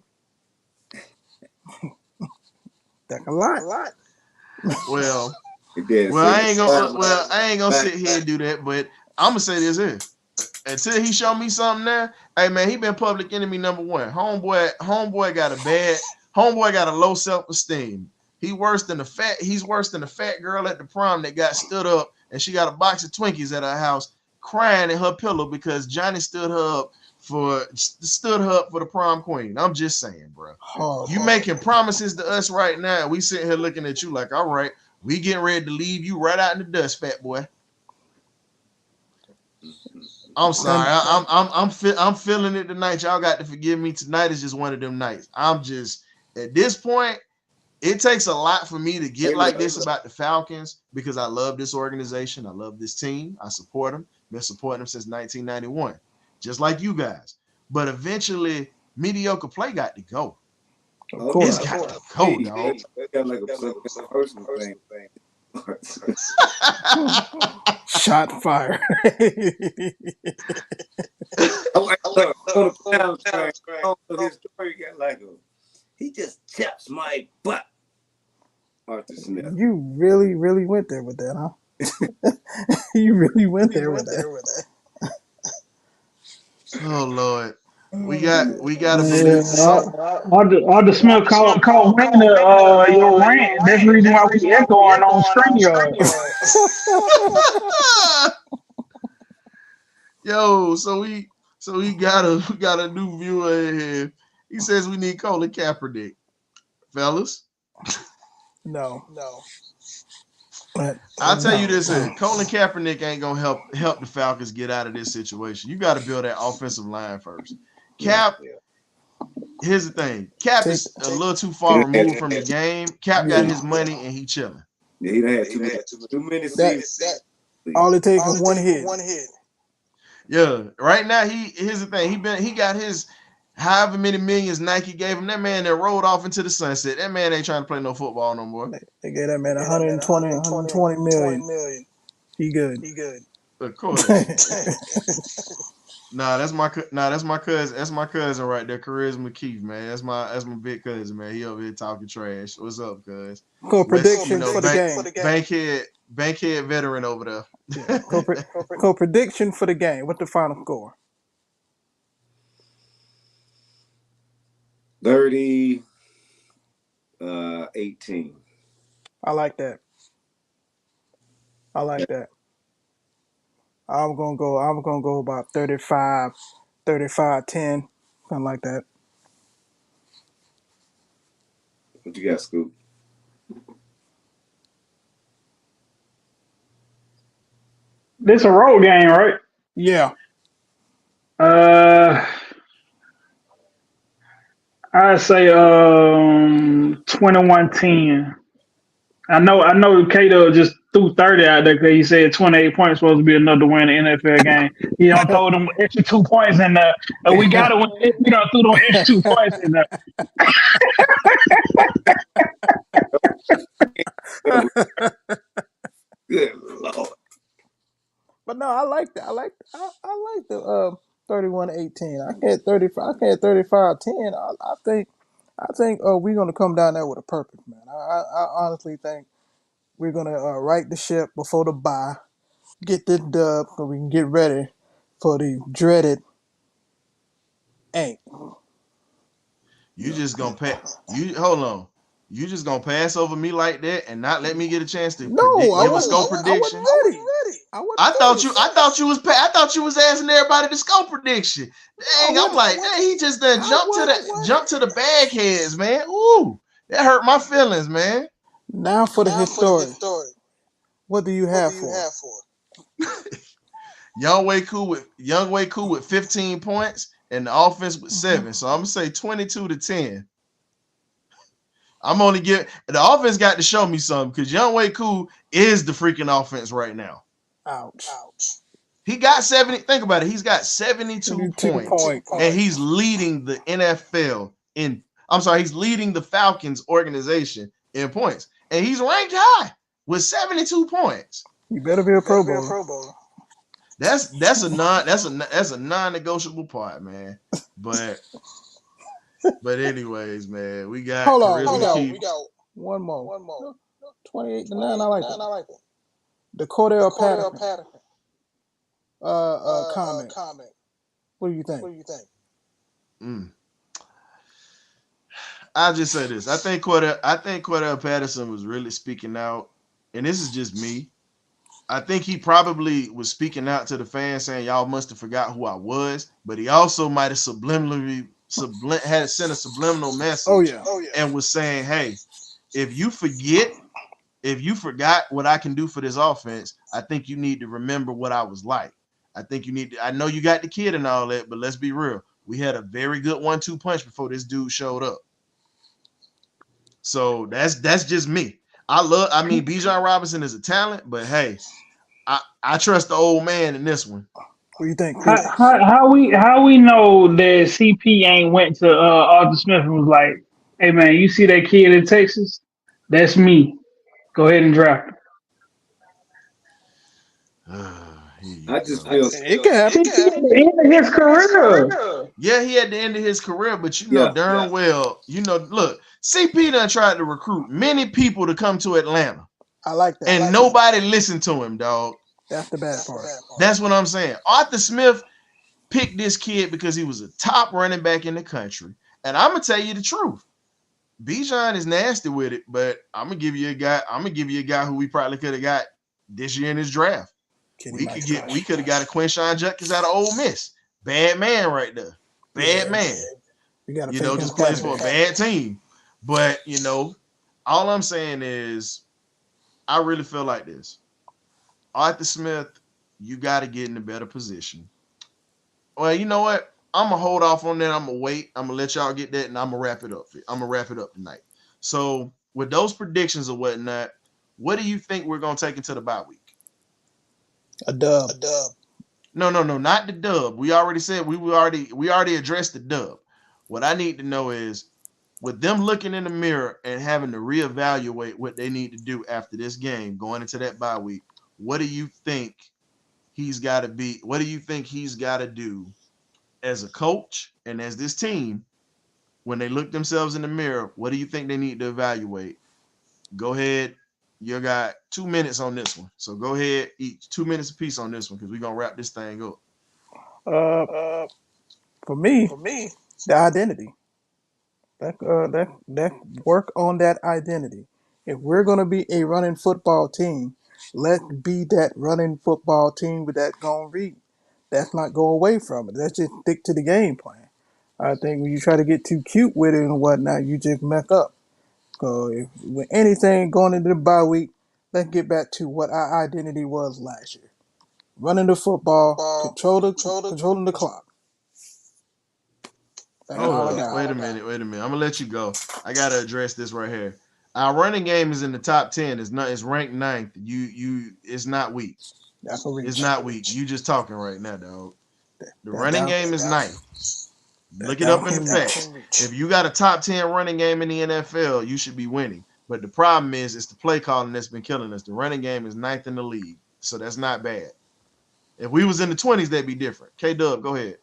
That's a lot. Well, I ain't gonna sit here and do that, but I'm gonna say this here. Until he show me something there, hey man, he been public enemy number one. Homeboy got a low self-esteem. He's worse than the fat girl at the prom that got stood up and she got a box of Twinkies at her house crying in her pillow because Johnny stood her up for the prom queen. I'm just saying, bro. You making promises to us right now. We sitting here looking at you like, all right, we getting ready to leave you right out in the dust, fat boy. I'm sorry. I'm feeling it tonight. Y'all got to forgive me. Tonight is just one of them nights. I'm just at this point. It takes a lot for me to get like this about the Falcons because I love this organization. I love this team. I support them. Been supporting them since 1991, just like you guys. But eventually, mediocre play got to go. Of course. It's got to go, dog. It's got like a personal thing. Shot fire. He just chaps my butt. Arthur Smith. You really went there with that, huh? You really went there with that. Oh Lord, we got to all the Smith called winning your rant. That's the reason why we echoing on StreamYard. Yo, so we got a new viewer in here. He says we need Colin Kaepernick, fellas. No. I'll tell you this here. Colin Kaepernick ain't gonna help the Falcons get out of this situation. You got to build that offensive line first. Cap, here's the thing. Cap is a little too far removed from the game. Cap got his money and he chilling. Yeah, he had too many seasons. All it takes is one hit. Yeah, right now here's the thing. He got his however many millions Nike gave him. That man that rolled off into the sunset. That man ain't trying to play no football no more. They gave that man 120 million. He good. Of course. That's my cousin. That's my cousin right there, Charisma Keith, man. That's my big cousin, man. He over here talking trash. What's up, cuz? Go prediction for the game. Bankhead veteran over there. Yeah. Go prediction for the game. What's the final score? 30-18. I like that. I'm gonna go about 35-10, something like that. What you got, Scoop? This a road game, right? Yeah. I say 21-10. I know Cato just threw 30 out there because he said 28 points supposed to be enough to win an NFL game. He don't throw them extra 2 points in there. We gotta win. We don't throw them extra 2 points in there. Good Lord. But no, I like that. I like the 31-18. I can't 35-10. I think we're gonna come down there with a purpose, man. I honestly think we're gonna right the ship before the bye, get this dub so we can get ready for the dreaded ain't. You just gonna pass. Hold on. You just gonna pass over me like that and not let me get a chance to give a scope prediction? I wasn't ready. I thought you was asking everybody the scope prediction. Dang, I'm like, dang, he just done jump to the bag heads, man. Ooh, that hurt my feelings, man. Now for the historic. What do you have for? Younghoe Koo with 15 points and the offense with 7. So I'm gonna say 22-10. I'm only the offense got to show me something because Younghoe Koo is the freaking offense right now. Ouch. He got 70. Think about it. He's got 72 points, and he's leading the NFL he's leading the Falcons organization in points. and he's ranked high with 72 points. You better be a Pro Bowler. That's a non-negotiable part, man. But anyways, man, we got Hold on. Charisma We got one more. 28 to 9. I like that. The Cordarrelle Patterson comment. What do you think? I'll just say this. I think Cordell Patterson was really speaking out, and this is just me. I think he probably was speaking out to the fans saying, y'all must have forgot who I was, but he also might have sent a subliminal message. Oh yeah. And was saying, hey, if you forgot what I can do for this offense, I think you need to remember what I was like. I know you got the kid and all that, but let's be real. We had a very good 1-2 punch before this dude showed up. So that's just me. Bijan Robinson is a talent, but hey, I trust the old man in this one. What do you think? How we know that CP ain't went to Arthur Smith and was like, hey man, you see that kid in Texas? That's me. Go ahead and draft him. I just feel it can happen. At the end of his career. Yeah, he at the end of his career, but darn well, look, CP done tried to recruit many people to come to Atlanta. I like that. And nobody listened to him, dog. That's the bad part. That's what I'm saying. Arthur Smith picked this kid because he was a top running back in the country. And I'm gonna tell you the truth. Bijan is nasty with it, but I'm gonna give you a guy who we probably could have got this year in his draft. We could have got a Quinshawn Judkins out of Ole Miss. Bad man right there. Bad man. Just plays for a bad team. But all I'm saying is I really feel like this. Arthur Smith, you got to get in a better position. Well, you know what? I'm going to hold off on that. I'm going to wait. I'm going to let y'all get that, and I'm going to wrap it up. I'm going to wrap it up tonight. So with those predictions or whatnot, what do you think we're going to take into the bye week? A dub. No, not the dub. We already said we already addressed the dub. What I need to know is, with them looking in the mirror and having to reevaluate what they need to do after this game, going into that bye week, what do you think he's got to be? What do you think he's got to do as a coach and as this team when they look themselves in the mirror? What do you think they need to evaluate? Go ahead. You got 2 minutes on this one. So go ahead, each 2 minutes apiece on this one because we're going to wrap this thing up. For me, the identity. That work on that identity. If we're going to be a running football team, let's be that running football team with that going read. Let's not go away from it. Let's just stick to the game plan. I think when you try to get too cute with it and whatnot, you just mess up. So with anything going into the bye week, let's get back to what our identity was last year. Running the football, controlling the clock. Wait a minute. I'm gonna let you go. I gotta address this right here. Our running game is in the top 10. It's ranked 9th. It's not weak. That's a reach. It's not weak. You just talking right now, dog. The running game is 9th. Look it up in the facts. If you got a top 10 running game in the NFL, you should be winning. But the problem is, it's the play calling that's been killing us. The running game is 9th in the league, so that's not bad. If we was in the 20s, that'd be different. K-Dub, go ahead.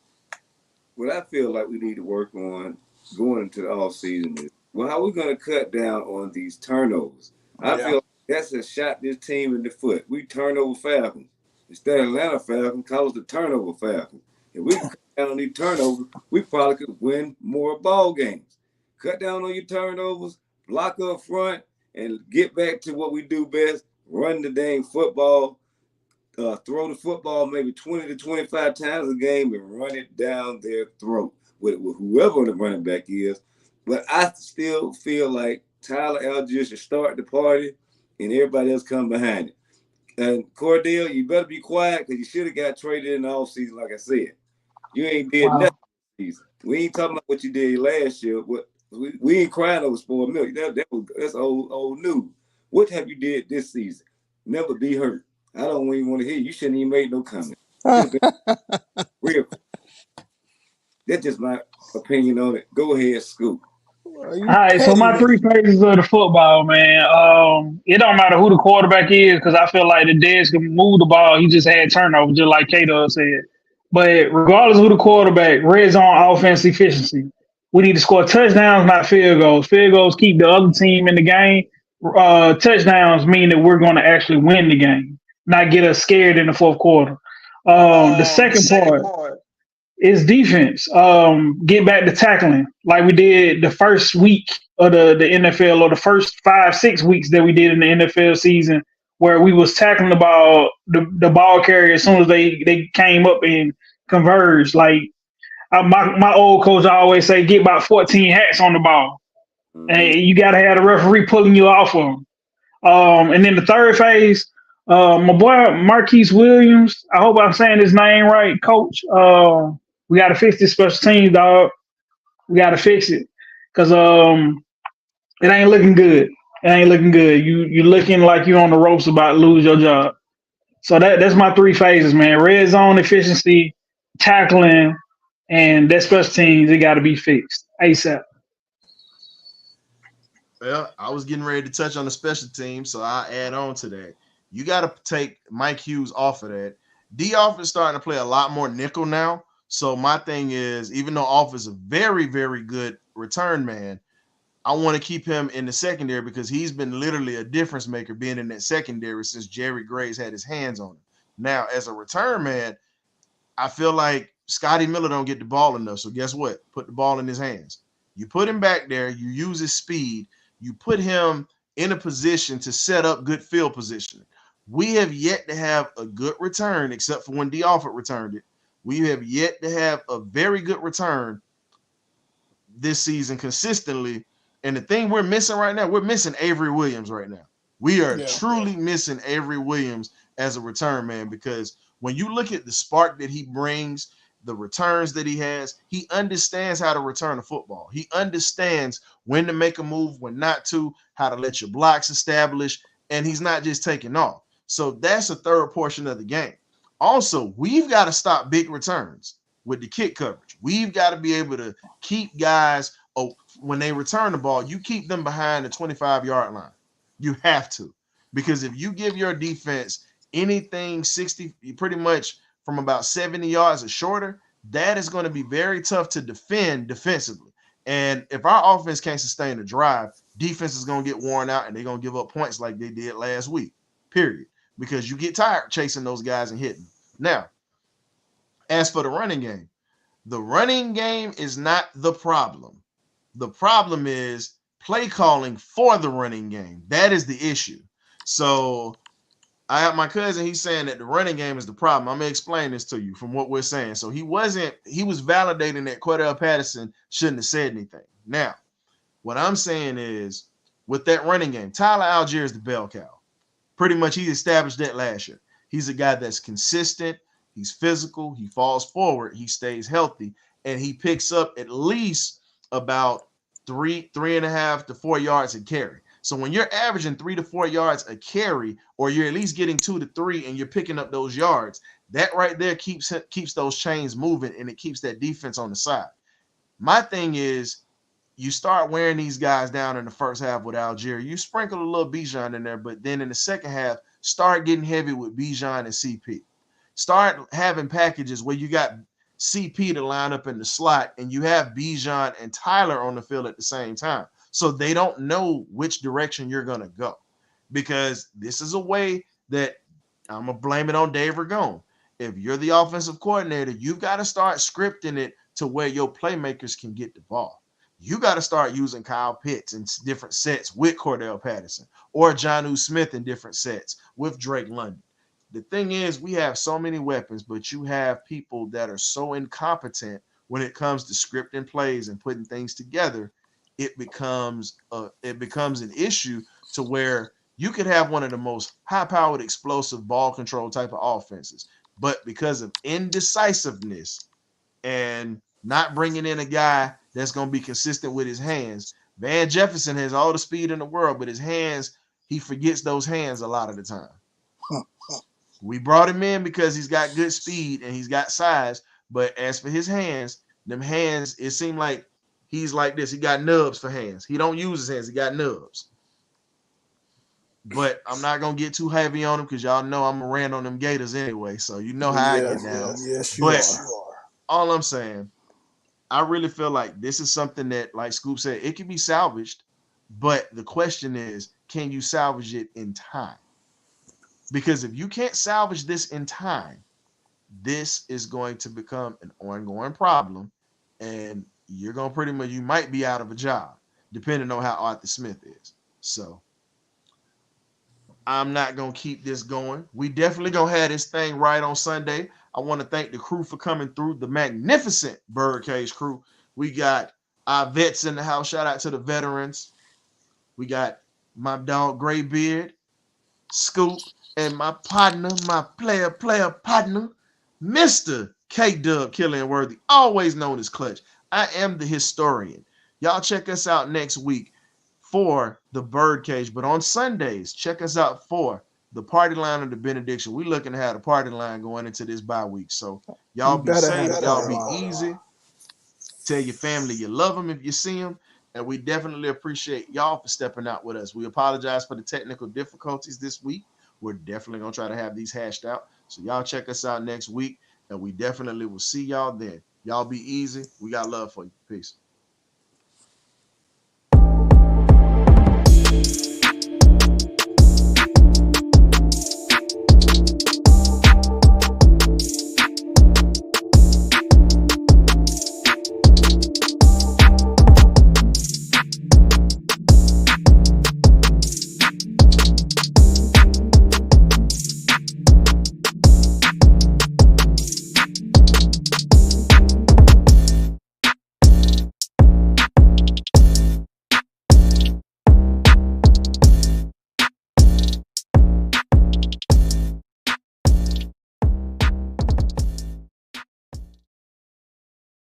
What I feel like we need to work on going into the offseason is, well, how are we going to cut down on these turnovers? I feel like that's a shot this team in the foot. We turnover Falcons. Instead of Atlanta Falcons, call us the turnover Falcons. If we cut down on these turnovers, we probably could win more ball games. Cut down on your turnovers, block up front, and get back to what we do best, run the dang football, throw the football maybe 20 to 25 times a game and run it down their throat with whoever the running back is. But I still feel like Tyler Algier should start the party and everybody else come behind it. And Cordarrelle, you better be quiet because you should have got traded in the offseason, like I said. You ain't did nothing this season. We ain't talking about what you did last year. We ain't crying over spoiled milk. That's old news. What have you did this season? Never be hurt. I don't even want to hear you. You shouldn't even make no comment. Real. That's just my opinion on it. Go ahead, Scoop. Are All you right, so petty my with three it? phases of the football, man. It don't matter who the quarterback is because I feel like the Dez can move the ball. He just had turnover, just like Kato said. But regardless of who the quarterback, red zone offense efficiency. We need to score touchdowns, not field goals. Field goals keep the other team in the game. Touchdowns mean that we're going to actually win the game, not get us scared in the fourth quarter. The The second second part part. is defense. Get back to tackling like we did the first week of the NFL or the first 5-6 weeks that we did in the NFL season, where we was tackling the ball carrier as soon as they came up and converged. Like my old coach always say, get about 14 hats on the ball, and Mhm. you got to have the referee pulling you off of them. And then the third phase, my boy Marquise Williams. I hope I'm saying his name right, Coach. We got to fix this special teams, dog. We got to fix it because it ain't looking good. It ain't looking good. You looking like you on the ropes about to lose your job. So that's my three phases, man. Red zone efficiency, tackling, and that special teams. It got to be fixed ASAP. Well, I was getting ready to touch on the special team, so I'll add on to that. You got to take Mike Hughes off of that. D off is starting to play a lot more nickel now. So my thing is, even though off is a very, very good return man, I want to keep him in the secondary because he's been literally a difference maker being in that secondary since Jerry Graves had his hands on him. Now, as a return man, I feel like Scotty Miller don't get the ball enough. So guess what? Put the ball in his hands. You put him back there. You use his speed. You put him in a position to set up good field positioning. We have yet to have a good return, except for when D. Alford returned it. We have yet to have a very good return this season consistently. And the thing we're missing right now, we're missing Avery Williams right now. We are Yeah. truly missing Avery Williams as a return man because when you look at the spark that he brings, the returns that he has, he understands how to return a football. He understands when to make a move, when not to, how to let your blocks establish, and he's not just taking off. So that's a third portion of the game. Also, we've got to stop big returns with the kick coverage. We've got to be able to keep guys, when they return the ball, you keep them behind the 25-yard line. You have to. Because if you give your defense anything 60, pretty much from about 70 yards or shorter, that is going to be very tough to defend defensively. And if our offense can't sustain a drive, defense is going to get worn out and they're going to give up points like they did last week, period. Because you get tired chasing those guys and hitting. Now, as for the running game is not the problem. The problem is play calling for the running game. That is the issue. So I have my cousin, he's saying that the running game is the problem. I'm going to explain this to you from what we're saying. So he was validating that Cordarrelle Patterson shouldn't have said anything. Now, what I'm saying is with that running game, Tyler Algier is the bell cow. Pretty much he established that last year. He's a guy that's consistent. He's physical. He falls forward. He stays healthy. And he picks up at least about 3.5 to 4 yards a carry. So when you're averaging 3 to 4 yards a carry, or you're at least getting 2 to 3 and you're picking up those yards, that right there keeps those chains moving and it keeps that defense on the side. My thing is, you start wearing these guys down in the first half with Algier. You sprinkle a little Bijan in there, but then in the second half, start getting heavy with Bijan and CP. Start having packages where you got CP to line up in the slot and you have Bijan and Tyler on the field at the same time. So they don't know which direction you're going to go. Because this is a way that I'm going to blame it on Dave Ragone. If you're the offensive coordinator, you've got to start scripting it to where your playmakers can get the ball. You got to start using Kyle Pitts in different sets with Cordarrelle Patterson or Jonnu Smith in different sets with Drake London. The thing is, we have so many weapons, but you have people that are so incompetent when it comes to scripting plays and putting things together. It becomes an issue to where you could have one of the most high-powered, explosive ball control type of offenses, but because of indecisiveness and not bringing in a guy that's going to be consistent with his hands. Van Jefferson has all the speed in the world, but his hands, he forgets those hands a lot of the time. We brought him in because he's got good speed and he's got size, but as for his hands, them hands, it seemed like He's like this. He got nubs for hands. He don't use his hands. He got nubs. But I'm not gonna get too heavy on him because y'all know I'm a rant on them Gators anyway. So you know how I get down. Yes, you but are. All I'm saying, I really feel like this is something that, like Scoop said, it can be salvaged. But the question is, can you salvage it in time? Because if you can't salvage this in time, this is going to become an ongoing problem, and you're gonna pretty much, you might be out of a job, depending on how Arthur Smith is. So I'm not gonna keep this going. We definitely gonna have this thing right on Sunday. I want to thank the crew for coming through, the magnificent BirdCage crew. We got our vets in the house. Shout out to the veterans. We got my dog Graybeard, Scoop, and my partner, my player partner, Mr. K-Dub Killianworthy, always known as Clutch. I am the historian. Y'all check us out next week for the BirdCage. But on Sundays, check us out for the party line of the benediction. We're looking to have a party line going into this bye week. So y'all be safe. Y'all be easy. Tell your family you love them if you see them. And we definitely appreciate y'all for stepping out with us. We apologize for the technical difficulties this week. We're definitely going to try to have these hashed out. So y'all check us out next week. And we definitely will see y'all then. Y'all be easy. We got love for you. Peace.